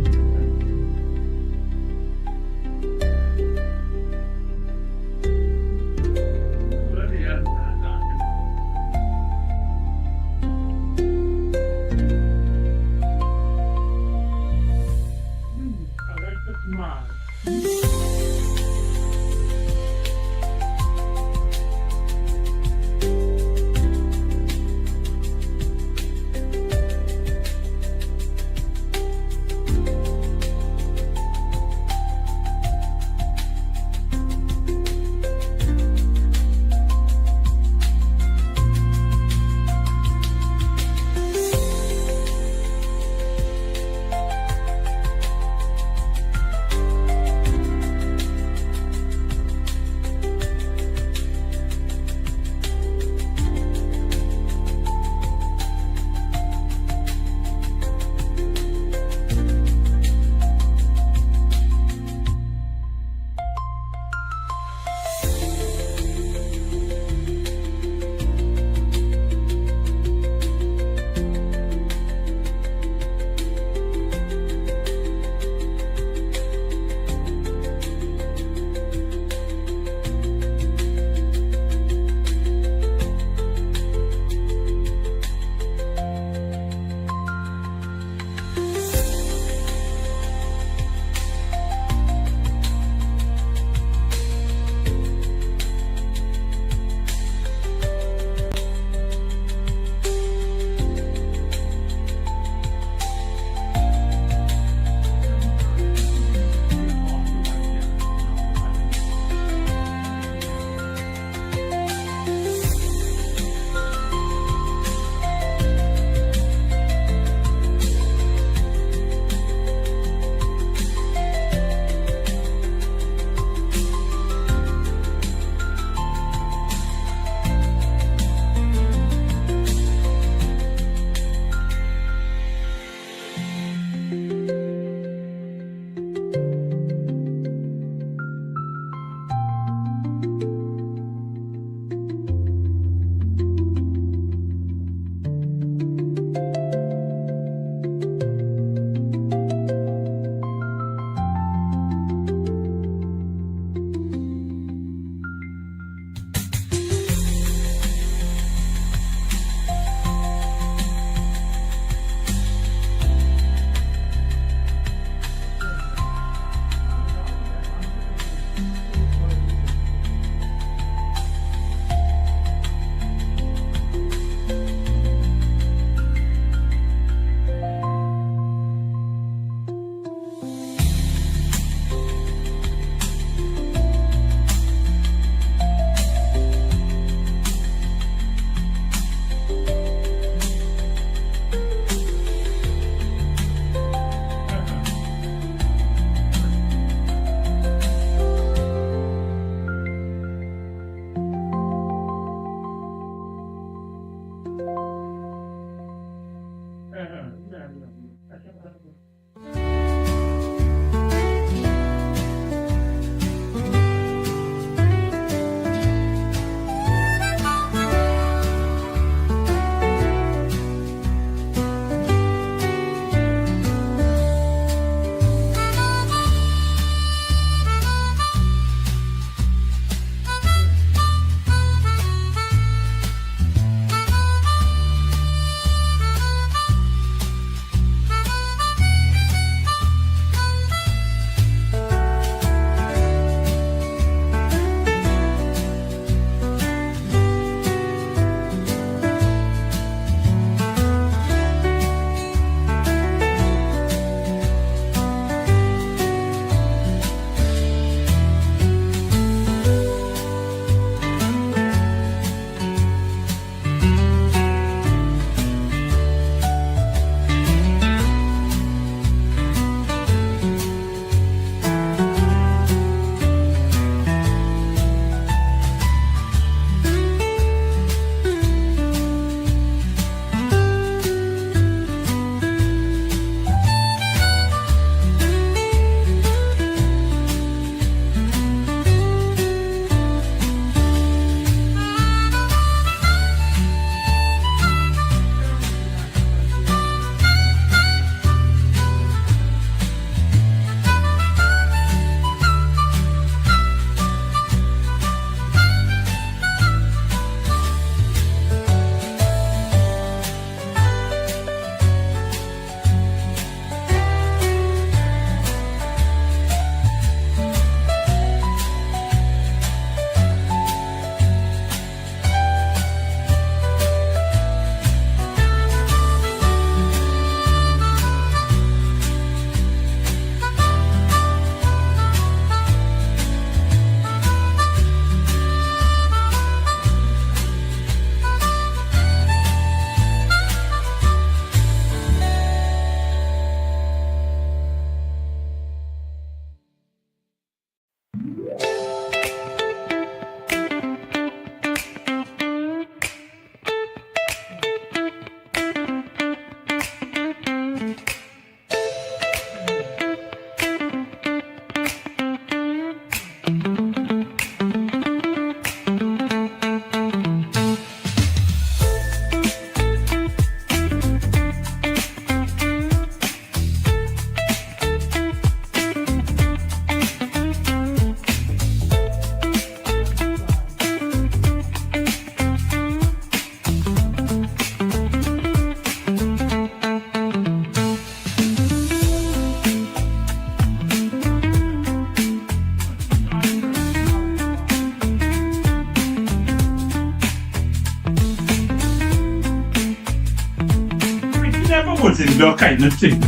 indoor kind of thing.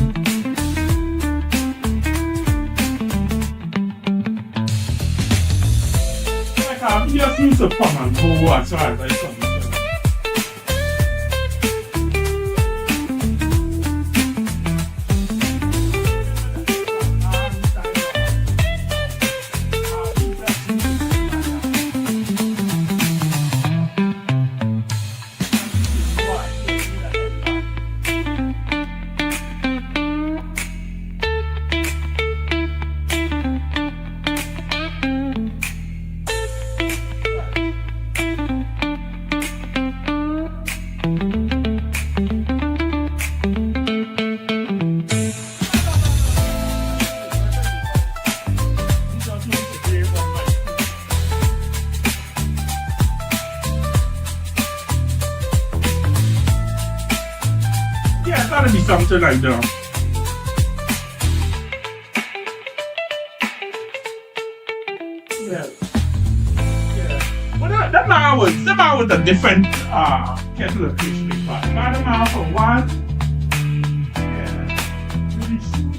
Like, he just needs to come and go as far as I come. Yeah, that'll be something like that. Yeah. Well, that man was a different kettle of fish big pot. That man for one. Yeah. Really shoot.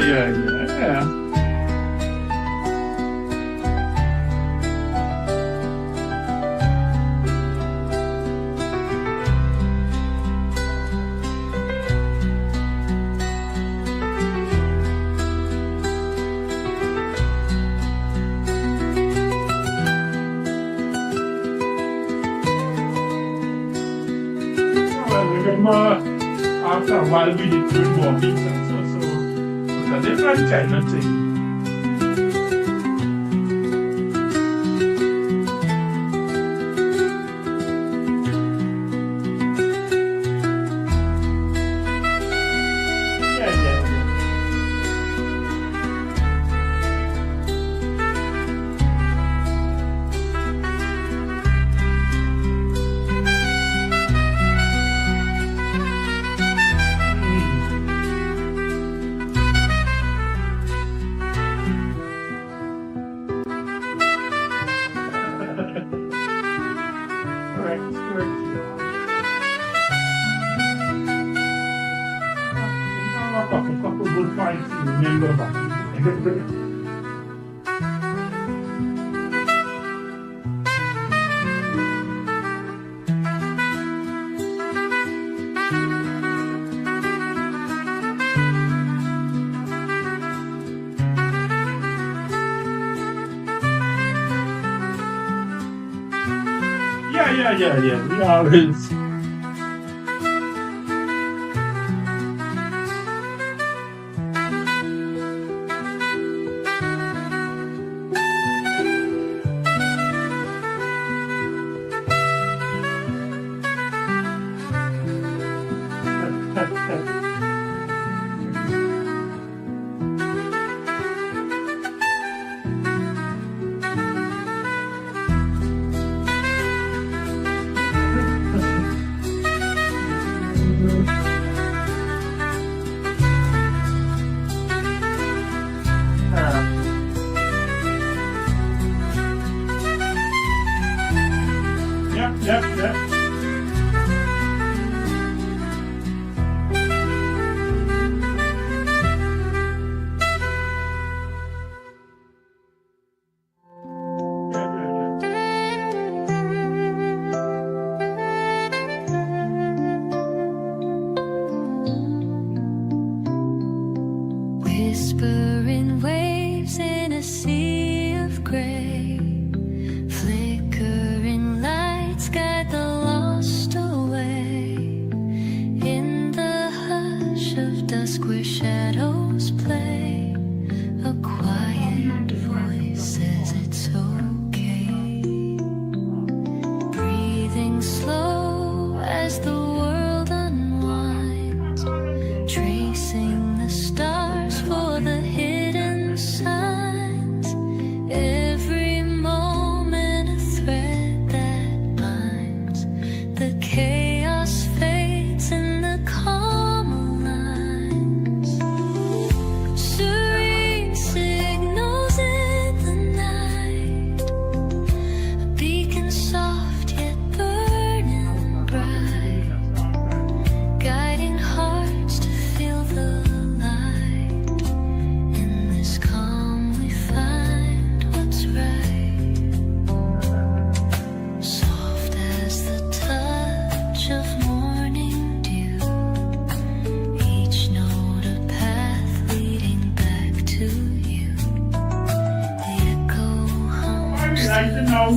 Yeah. Well, remember, after a while we did good walking and so it's a different kind of thing. Yeah. Correct. A couple good points to remember back. Yeah. We always. Yep. Whispering waves in a sea of gray, flickering lights guide the lost away. In the hush of dusk where shadows play, a quiet voice says it's okay. Breathing slow as the world unwinds, tracing the stars for the hidden signs. Every moment a thread that binds. The chaos fades in the calm lines. Serene signals in the night, a beacon soft yet burning bright, guiding hearts to feel the light. In this calm we find what's right, soft as the touch of morning dew, each note a path leading back to you. The echo hums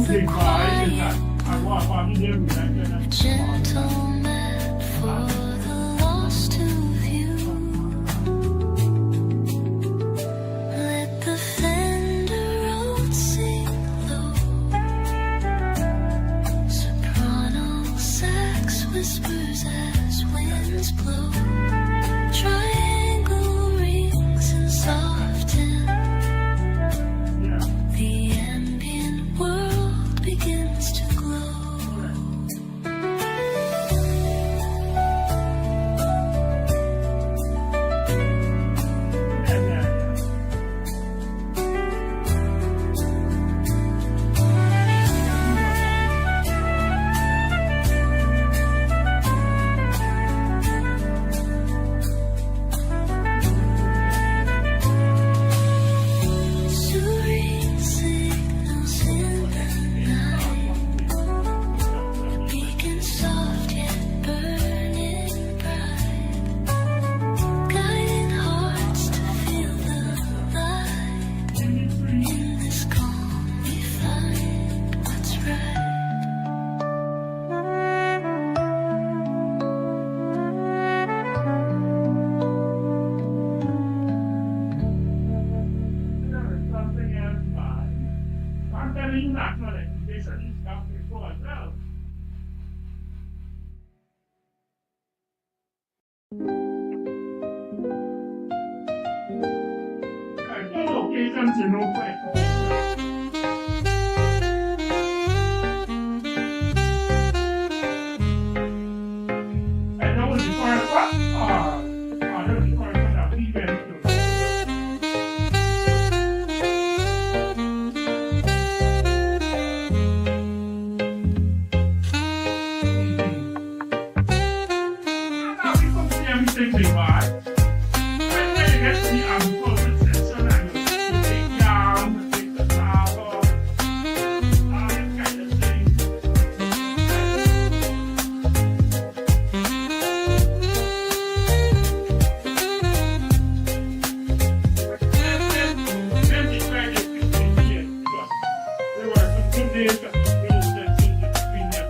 the quiet, a gentle map for the lost to view. Let the fender road sing low, soprano sax whispers as winds blow. Triangle rings and soften, the ambient world begins to glow. international education is coming before as well. Locations in Oakland. And that was the first one. That was the first one that we went to. Now we come to everything we buy. When they get to the agriculture section and you take yam, take the flour, all that kind of thing. Then the credit between here, because there were some good days that we were between them.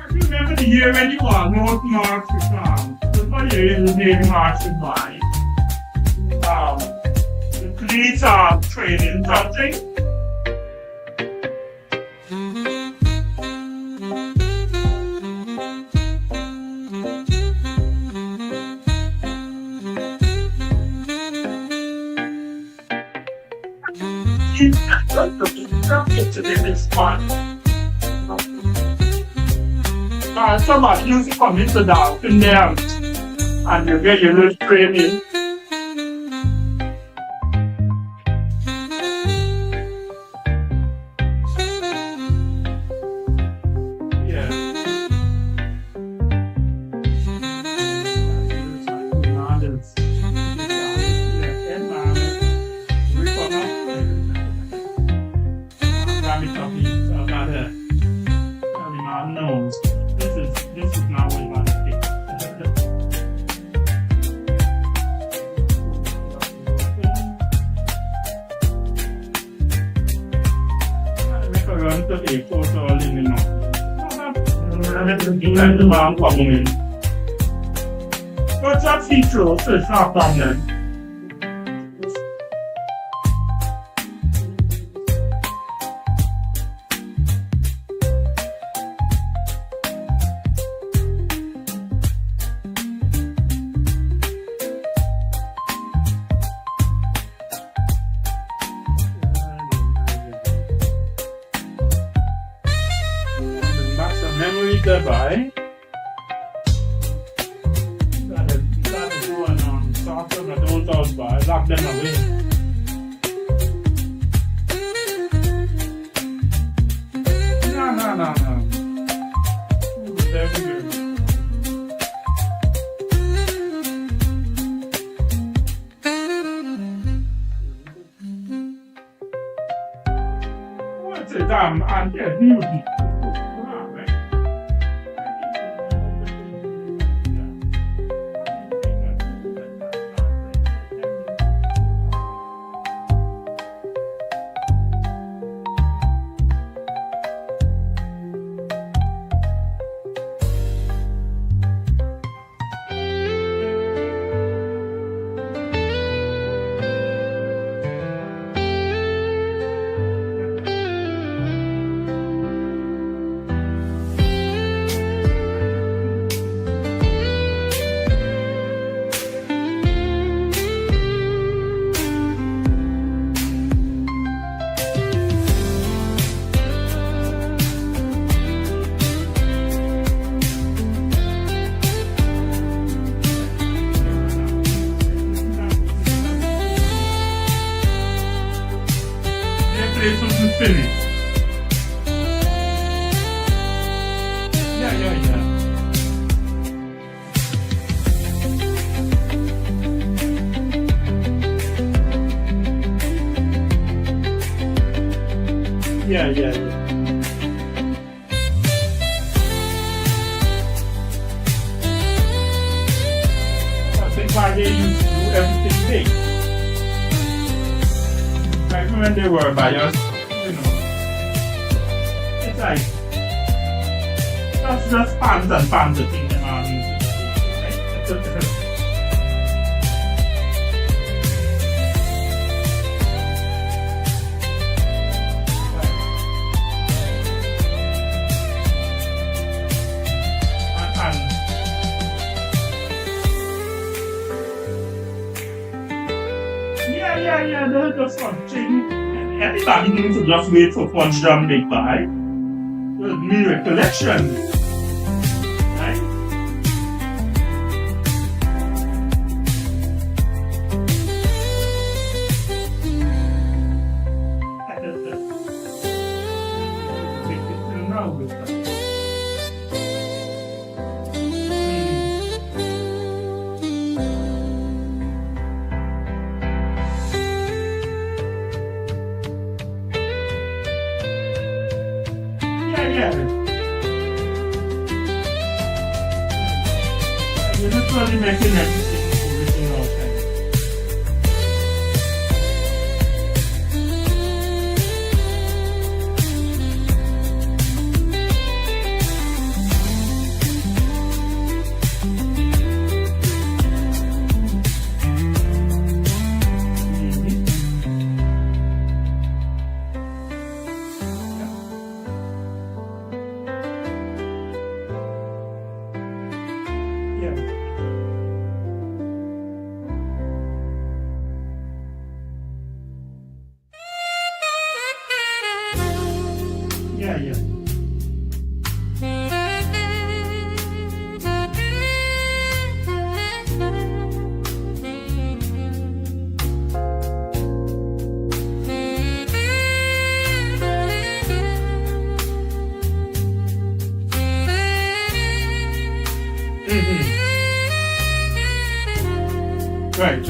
Remember the year when you are North March to come? What year is the name March to buy? The police are trading something. Somebody used to come into the house in there and you get your little training. Yeah. This is not what you want to think. Make a run to the photo all in the north. Let the man come in. But that's feature, so it's not a problem. Memory thereby. Gotta do and sort them and those out by, lock them away. No. Very good. What's it? I'm new. Place wasn't finished. Yeah. Yeah. I think why they used to do everything big. Like when they were by us, it's like that's just fans and fans that think them are music, right? Yeah, they're just watching. Anybody needs to just wait for one drum big by. There'll be recollection. Right? You're literally making everything original thing. Yeah. Right.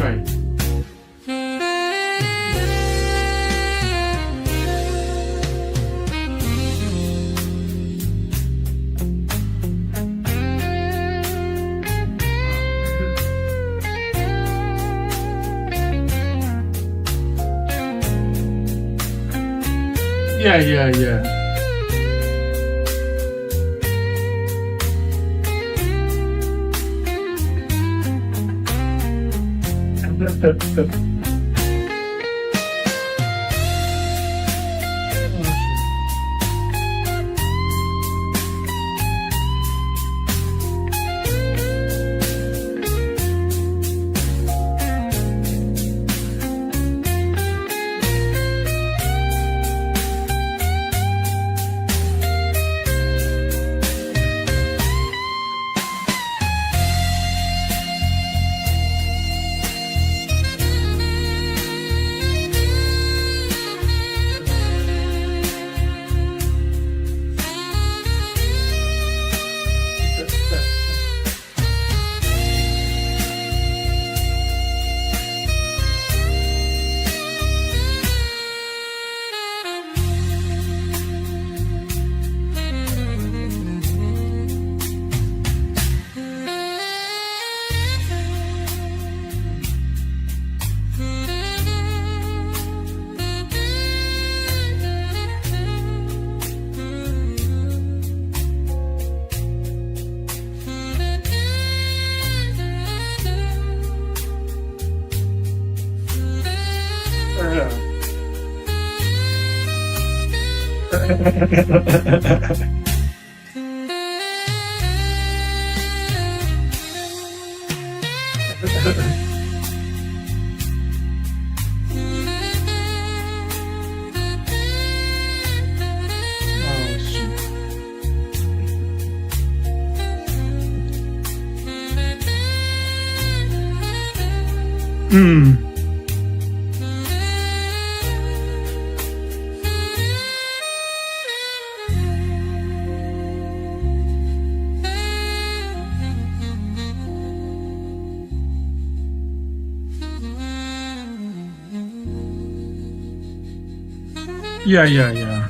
Yeah. Yeah.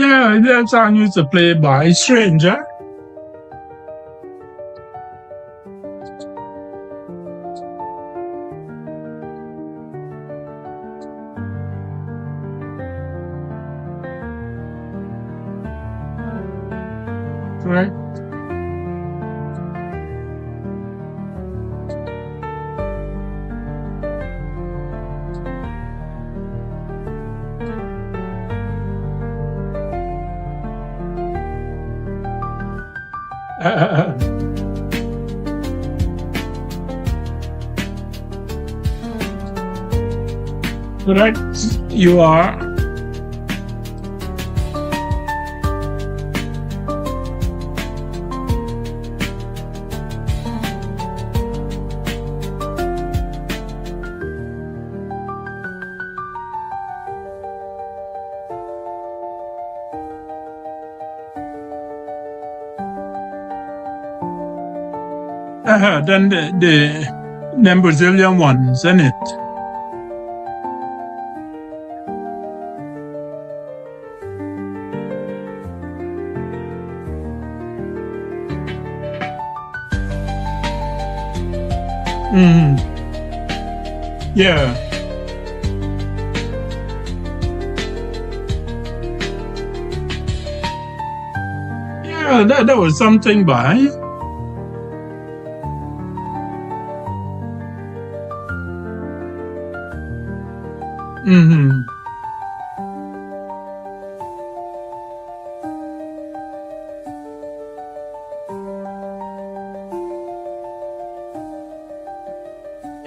Yeah, that song used to play by Stranger. Right? Correct, you are. Then them Brazilian ones, isn't it? Yeah. Yeah, that was something by.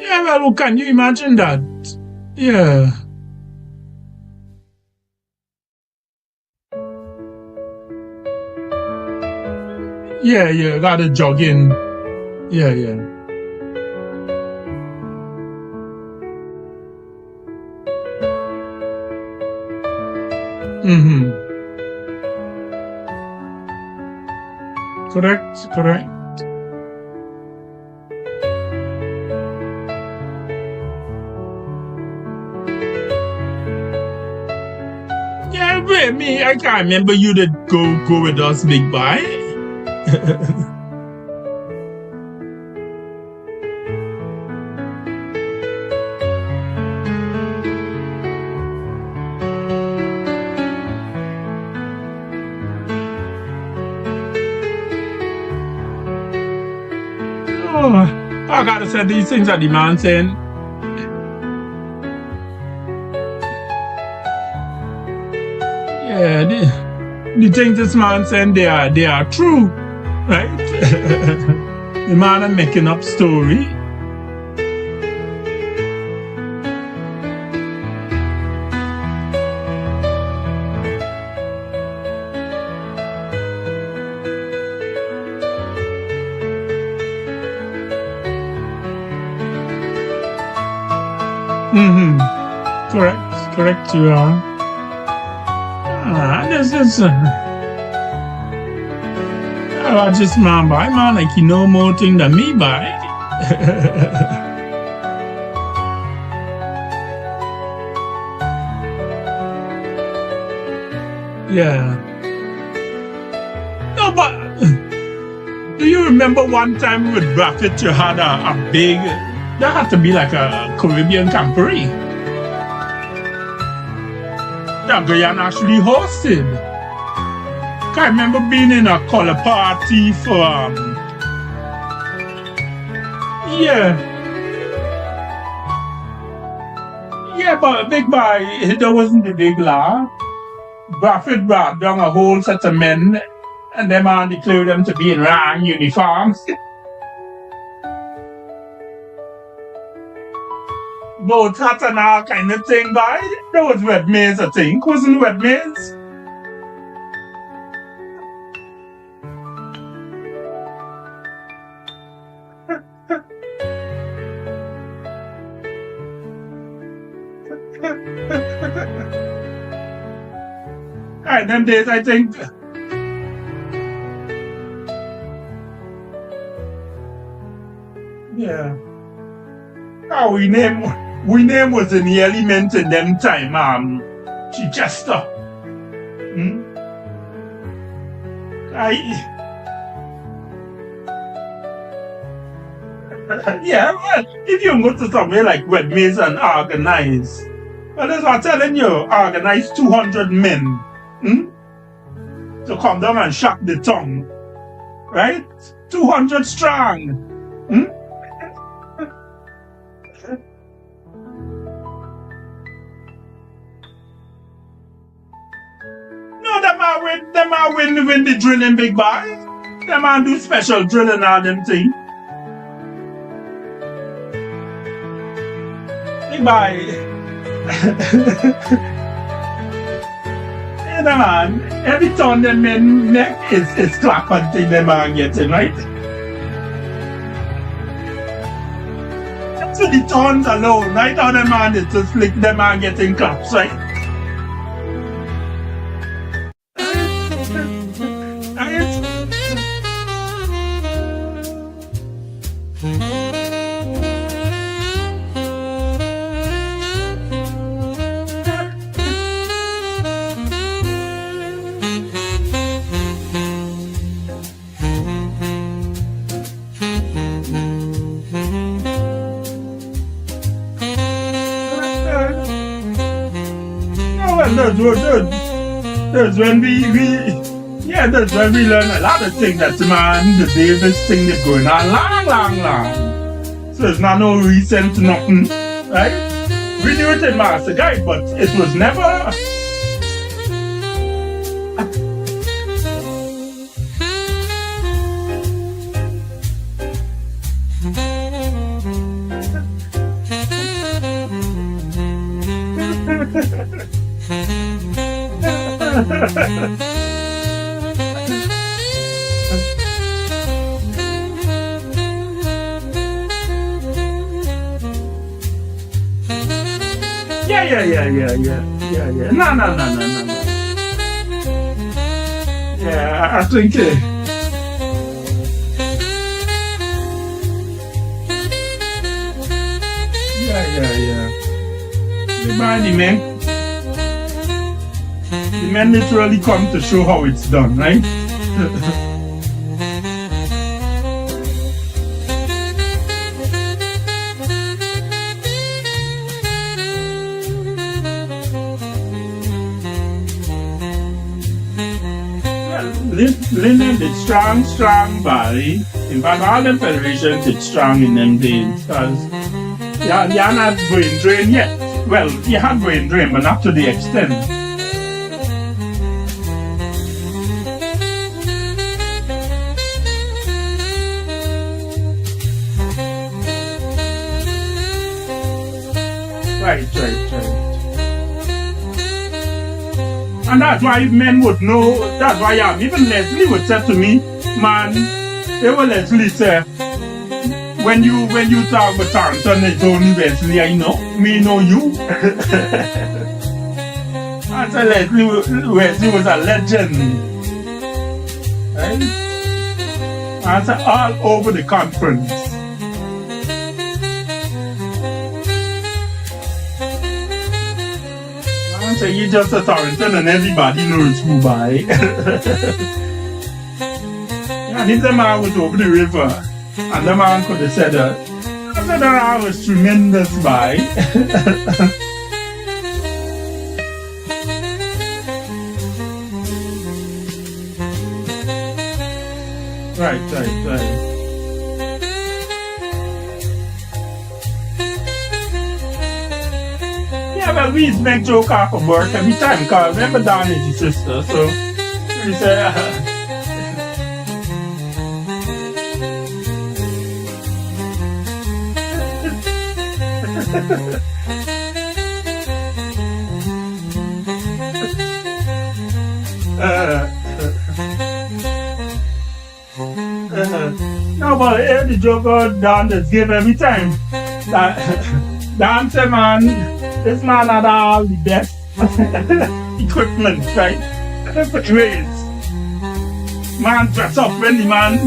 Yeah, well, can you imagine that? Yeah. Yeah, gotta jog in. Yeah. Correct. Yeah, wait, me, I can't remember you did go with us, big boy. I gotta say these things are Dymention. Yeah, the things this man saying they are true, right? The man are making up story. Correct, you are. This is I just man like you know more thing than me by. Yeah. No, but do you remember one time with Buffett you had a big, that had to be like a Caribbean camporee that Guyana actually hosted. I remember being in a color party for but big boy, that wasn't the big law. Buffett brought down a whole set of men and them man declared them to be in rang uniforms. Both hats and all kind of thing, boy. That was Red Maze, I think. Wasn't Red Maze? Alright, them days, I think. Yeah. Oh, we name was in the element in them time, Chichester. Yeah, well, if you go to somewhere like Webmaze and organize, well, that's what I'm telling you, organize 200 men to come down and shock the tongue, right? 200 strong. No, them are win the drilling, big boy. Them are do special drilling all them thing. Big boy. Yeah, man. Every time them men neck is clap and thing them are getting, right? So the tones alone, right? How them man is just like them are getting claps, right? That's when that's when we learn a lot of things. That's man, the Davis thing that's going on long. So it's not no recent nothing, right? We knew it in Master Guide, but it was never. Yeah. No. Yeah, I think Yeah. The men literally come to show how it's done, right? Linen did strong body. In fact, all the federations did strong in them days because you're not brain drain yet. Well, you had brain drain, but not to the extent. Right. And that's why men would know, that's why even Leslie would say to me, man, they will Leslie say, when you talk about Thompson, it's only Leslie I know, me know you. I said Leslie was a legend. Right? I said all over the conference. So you just a Torrington and everybody knows who by. And if the man was over the river and the man could have said that, I said that was tremendous by. Right. Well, we used to make joke off of work every time because remember Don is your sister, so we say no, but the joke Don just give every time. Don say, man, this man had all the best equipment, right? Different ways. Man dress up when the man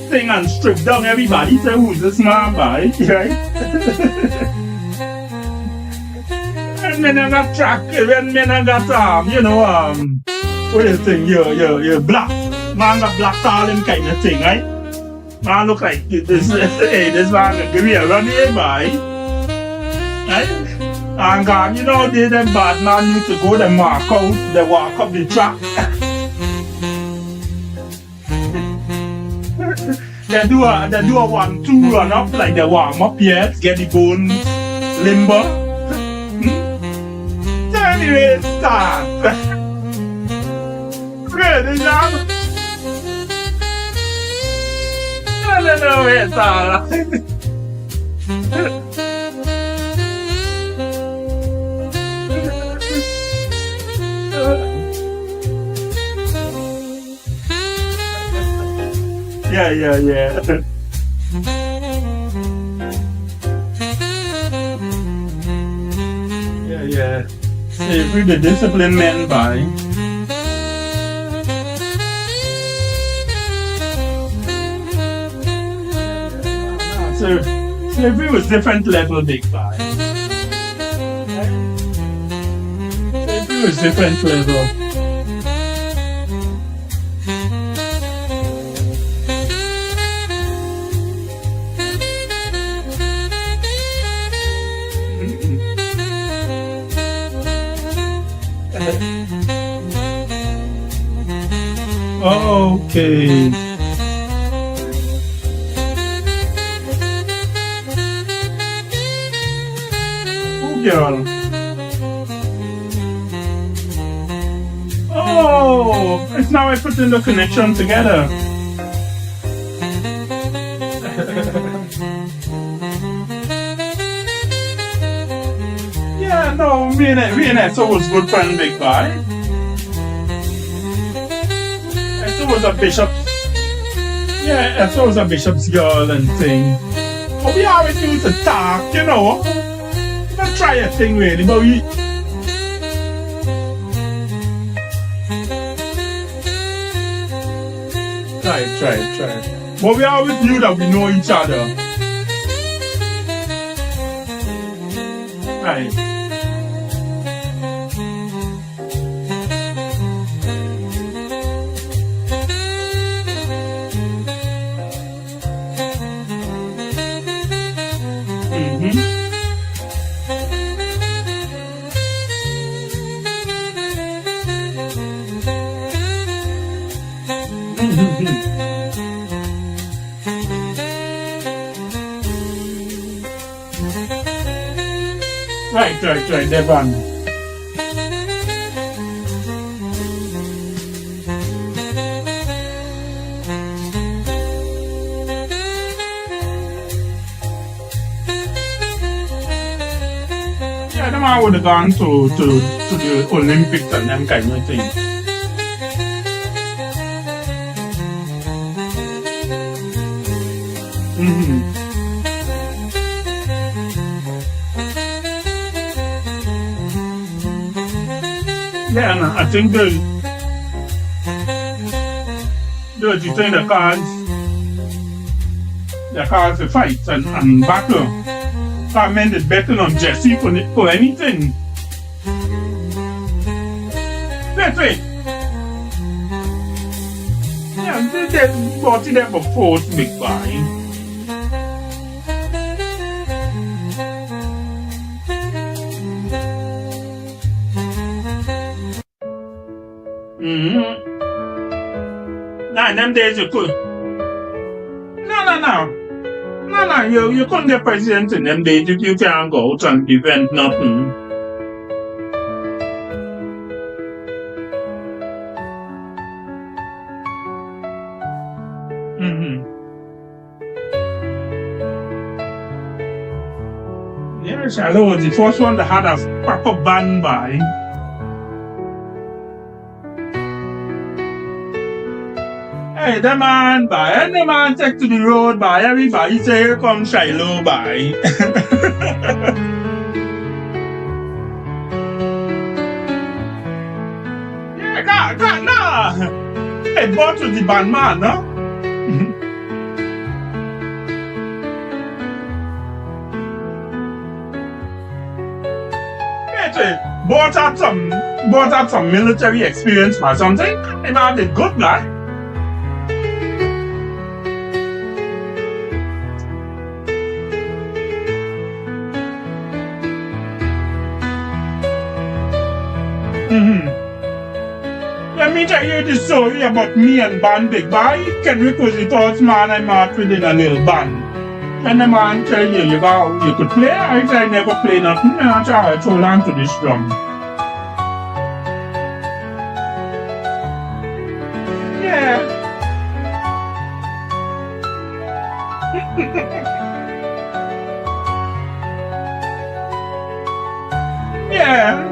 sing and strip down everybody. Say, who's this man by? Right? When men have got track, when men have got what do you think? You're black. Man got black all them kind of thing, right? Man look like this. Hey, this man gonna give me a run here, boy. Right? And God, you know, them bad man need to go, they mark out, they walk up the track. They do a 1-2 run up, like they warm up here, get the bones limber. So anyway, start. Ready, John? No, it's all. Yeah. Yeah. Every the disciplined man by. So slavery was different level, big guy. Slavery was different level. Okay. Girl. Oh, it's now I put in the connection together. Yeah, no, me and Esso was good friend, big guy. Esso was a bishop. Yeah, Esso was a bishop's girl and thing. But we always used to talk, you know. Not try a thing really, but we try. But we always knew that we know each other. Right. Right, Devon. Yeah, the man would have gone to the Olympics and them kind of things. Yeah, and I think the cards the fights and battle. I meant it betting on Jesse for anything. Wait. Yeah, they bought it there for fourth big buy. Nah, them days you could. No, you couldn't get president in them days if you can't go out and prevent nothing. Yes, I was the first one that had a proper band by. Hey, the man by, and the man take to the road by, everybody say, here comes Shiloh by. Yeah, God, nah. Hey, bought to the band man, no? Bought out some military experience or something. The man did good, man. me tell you the story about me and Band Big Boy. Can we call the first man I met within a little band? And the man tell you, you could play? I said, I never play nothing. And I tried to hold on to this drum. Yeah. Yeah.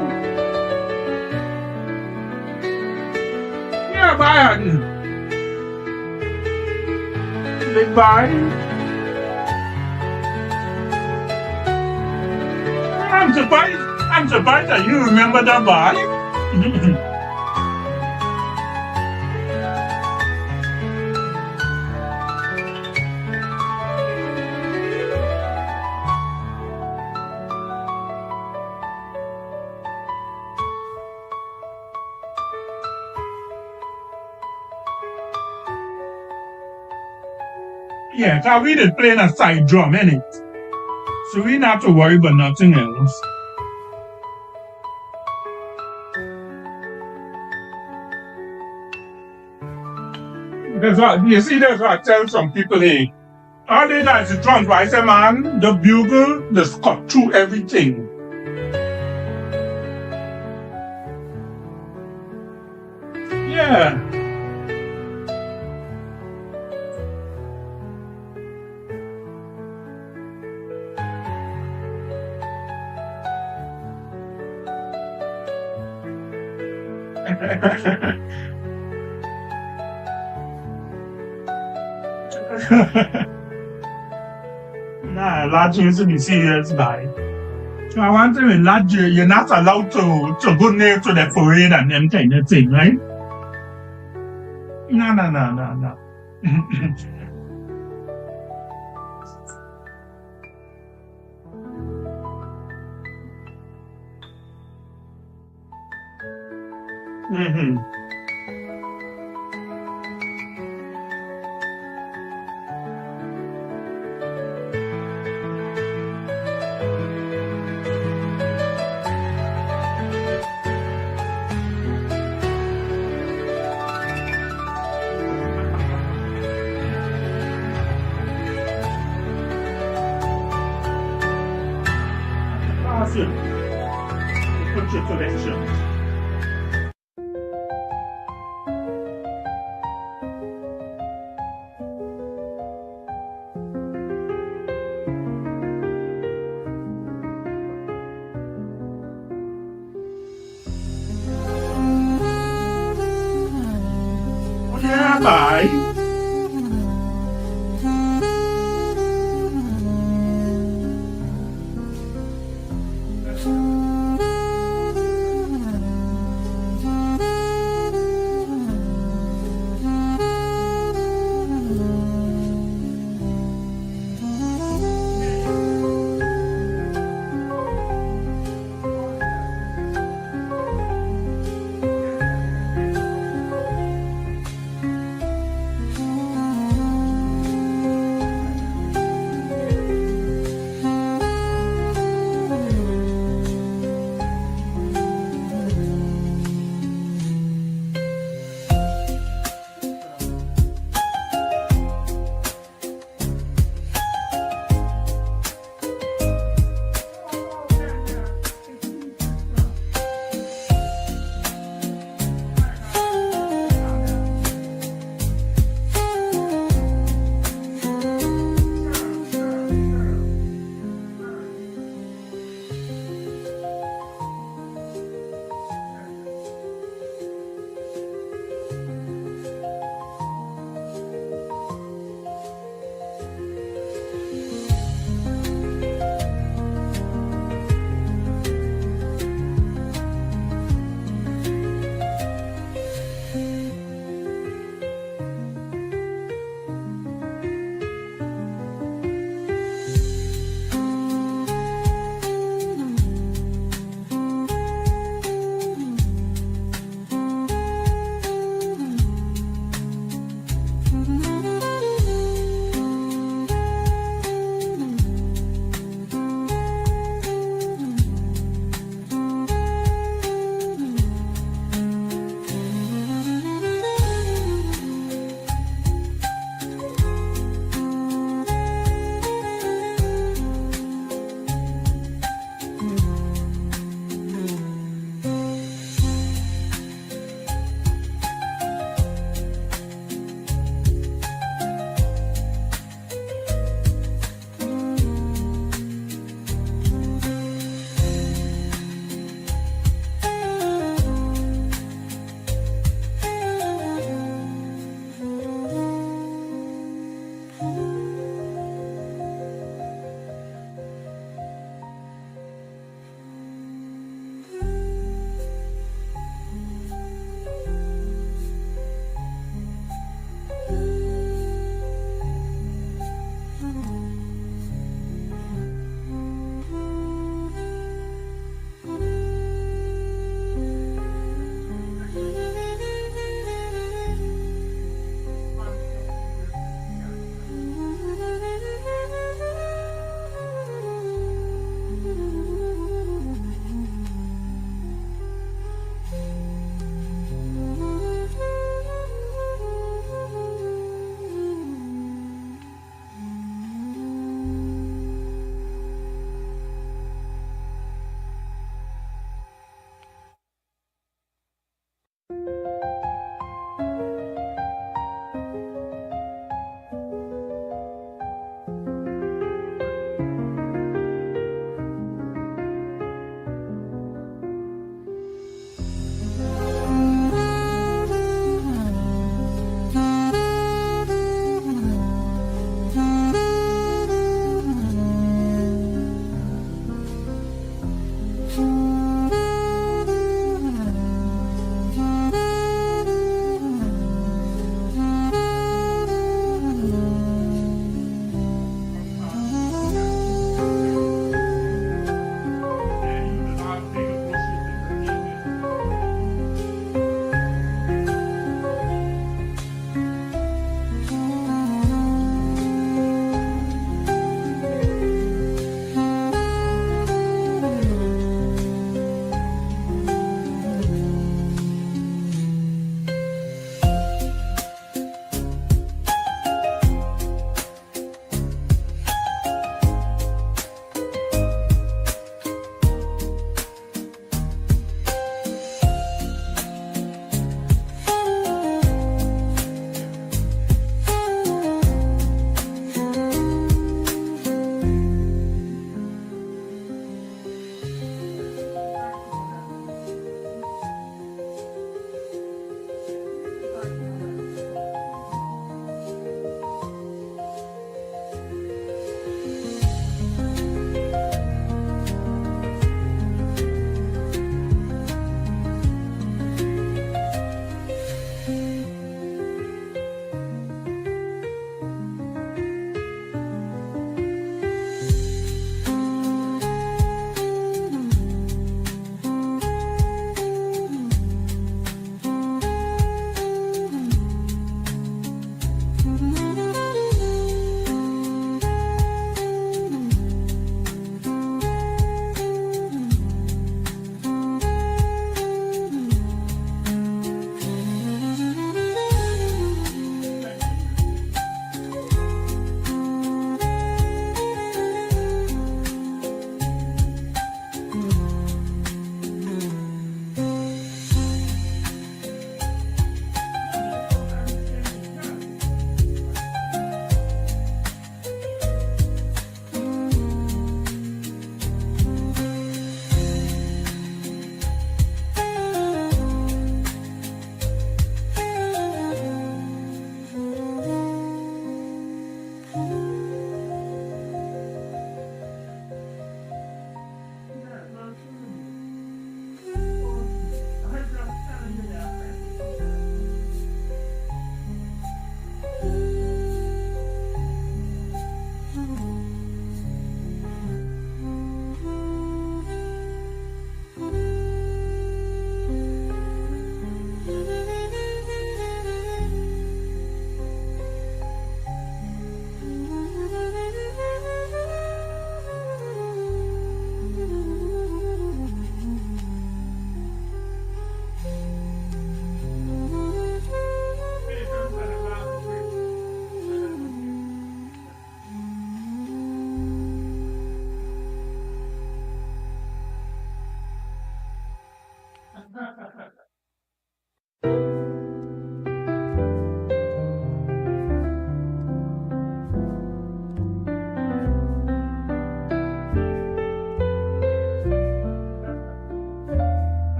Yeah, Brian. Big Brian. I'm surprised that you remember that boy. Yeah, cause we did playing a side drum, innit? So we not have to worry about nothing else. That's what you see. That's what I tell some people. Hey, all they got is the drums. But I say, man, the bugle just cut through everything. Yeah. Nah, lad, you should be serious, guy. So I want to say, lad, you're not allowed to go near to the parade and them kind of thing, right? No. Mm-hmm. Awesome. Put your collections. Yeah, bye.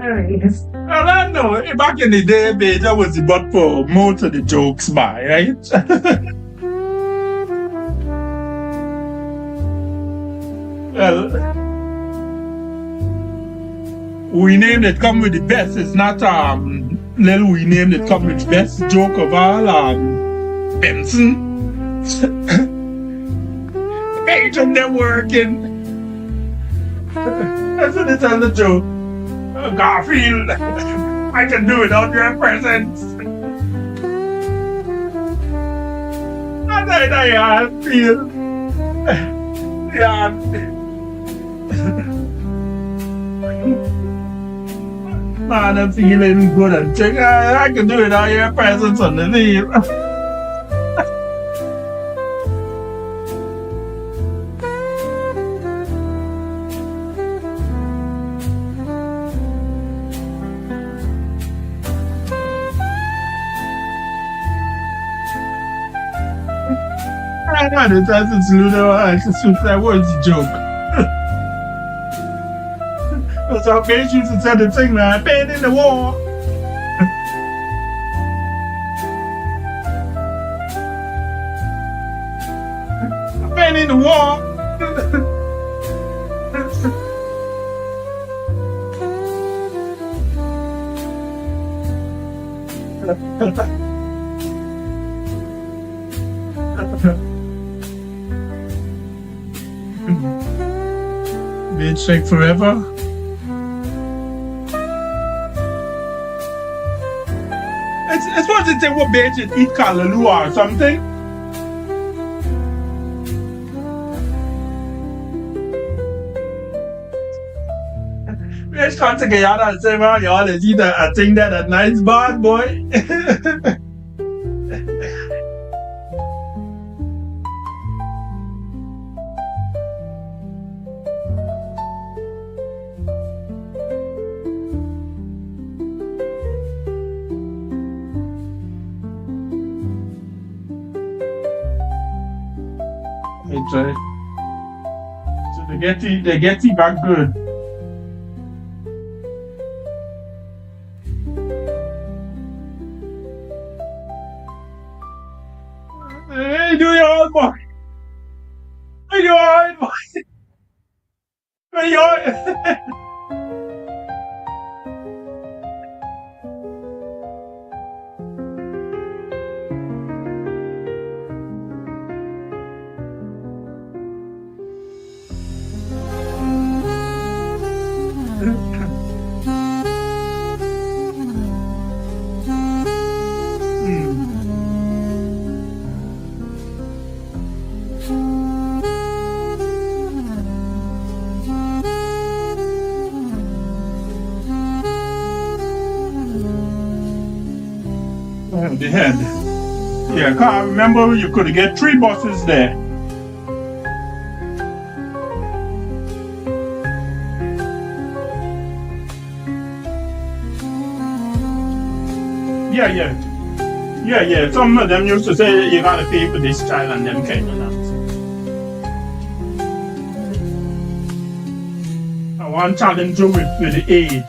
I don't know. Back in the day, Beja was the butt for most of the jokes, right? Well, we name that come with the best. It's not little we name that come with best joke of all. Benson. Agent, they're working. That's what they tell the joke. Garfield, I can do without your presence. And I feel, yeah. Man, I'm feeling good and check. I can do it without your presence on the leave. I don't know, it's Ludo. I just that was a joke. So Bitch used to tell the thing, man, been in the war. Been in the war. Bitch like forever. It's supposed to say what bitch it eat callaloo or something. Bitch can't take a yard and say, man, y'all is eat a thing that a nice bad boy. So they get you back good. Hey, do your old boy. Hey, do your old boy. Hey, your the head. Yeah, I can't remember you could get 3 buses there. Yeah. Some of them used to say you gotta pay for this child and them kind of things. I want to challenge you with the age.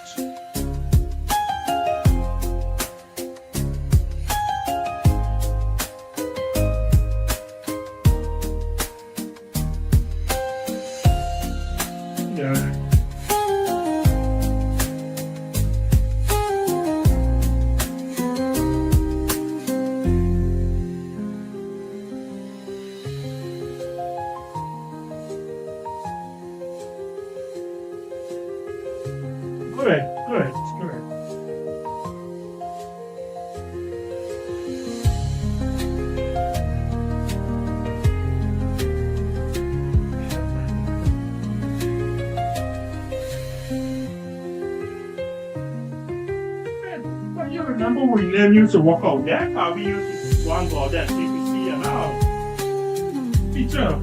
Good. But you remember when we used to walk out there? How we used to go and go there, CPC and now. Teacher.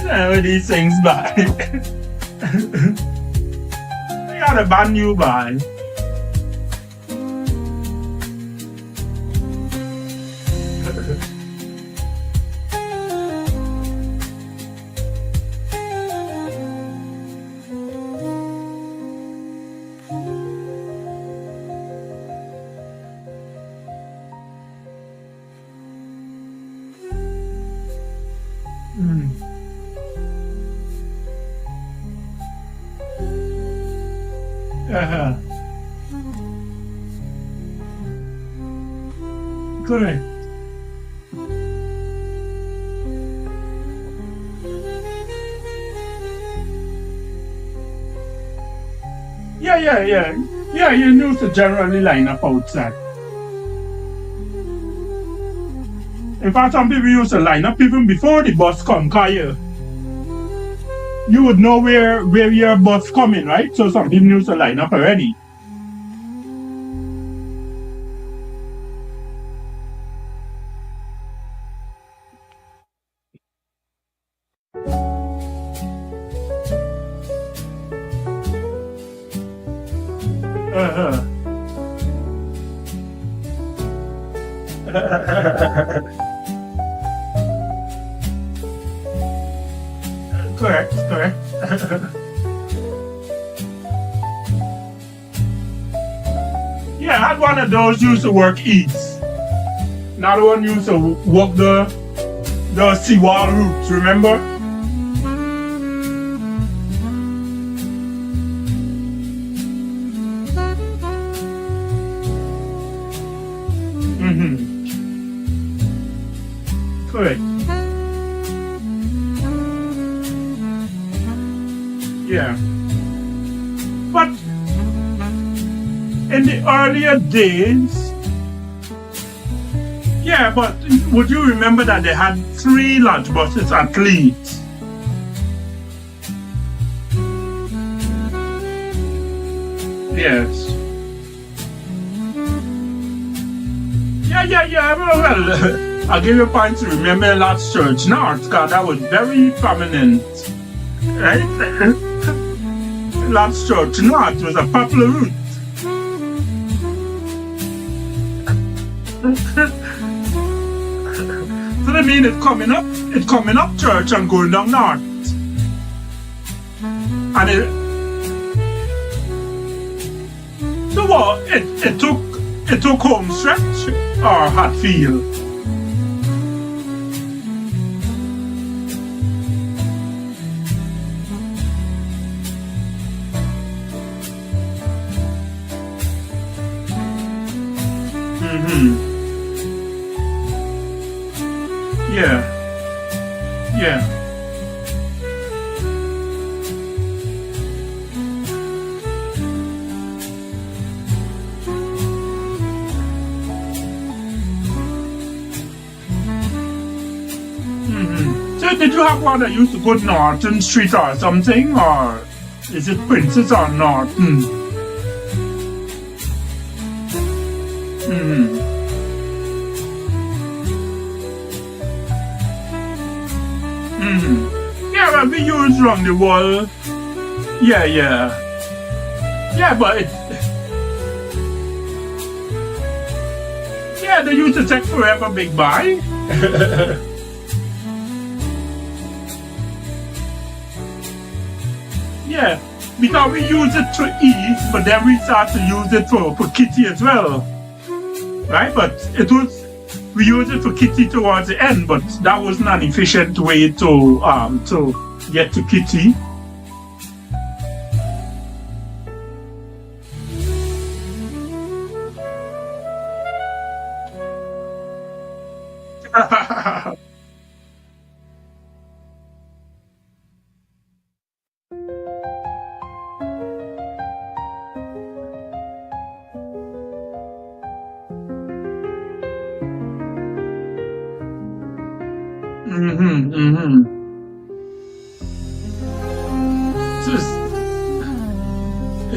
Where these things by? They got a brand new by. Correct. Yeah, you used to generally line up outside. In fact, some people used to line up even before the bus come, cause you would know where your bus coming, right? So some people used to line up already. Correct. Yeah, I had one of those used to work east. Another one used to walk the seawall routes, remember? Correct. Yeah. But in the earlier days, yeah, but would you remember that they had 3 lunch buses at least? Yes. Yeah, well, I'll give you a point to remember Lord's Church North, because that was very prominent, right? Lord's Church North was a popular route. So that means it's coming up church and going down north. And so what? It took home stretch or Hatfield? Yeah. So did you have one that used to go Norton Street or something, or is it Princess or Norton? Yeah, well, we use around the wall. Yeah, but they used to take forever big buy. Yeah, because we use it to eat, but then we start to use it for kitty as well. Right? But we use it for kitty towards the end, but that wasn't an efficient way to get to kitty.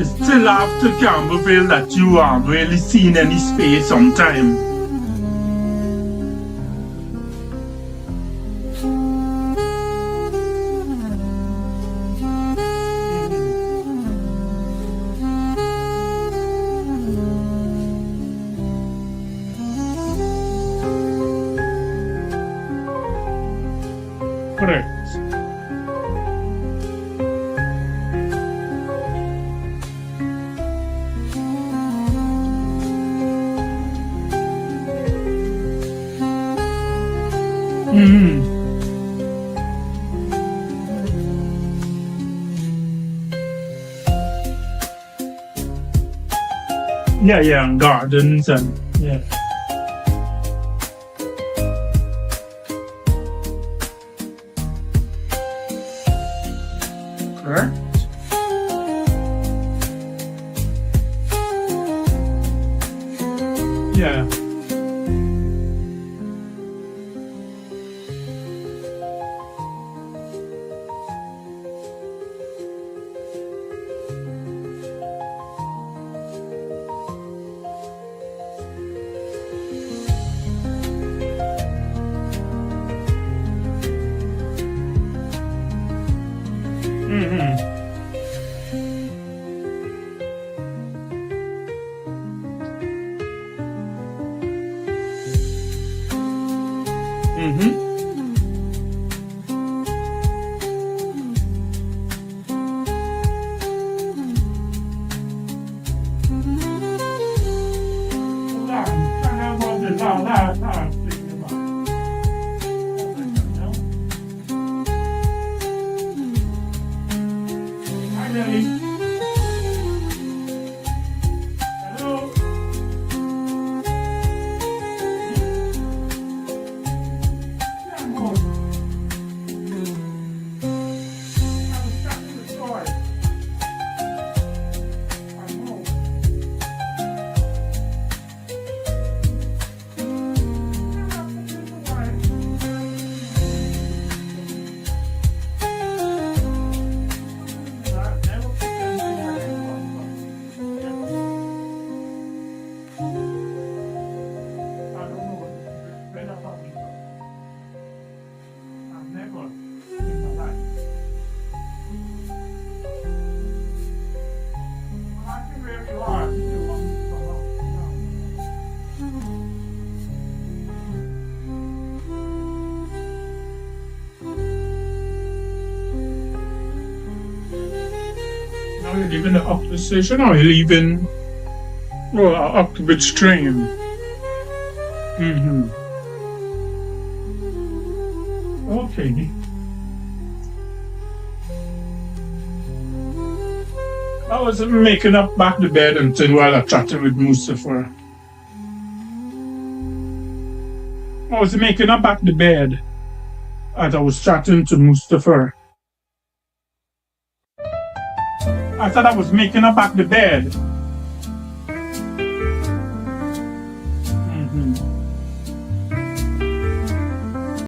It's still after Campbellville that you aren't really seen any space sometime. Correct. Yeah, and gardens and yeah. Correct. Yeah. Are you leaving the Oxford station or are you leaving Oxford train? Okay. I was making up back the bed and thing while I chatted with Mustafa. I was making up back the bed as I was chatting to Mustafa. I thought I was making up back the bed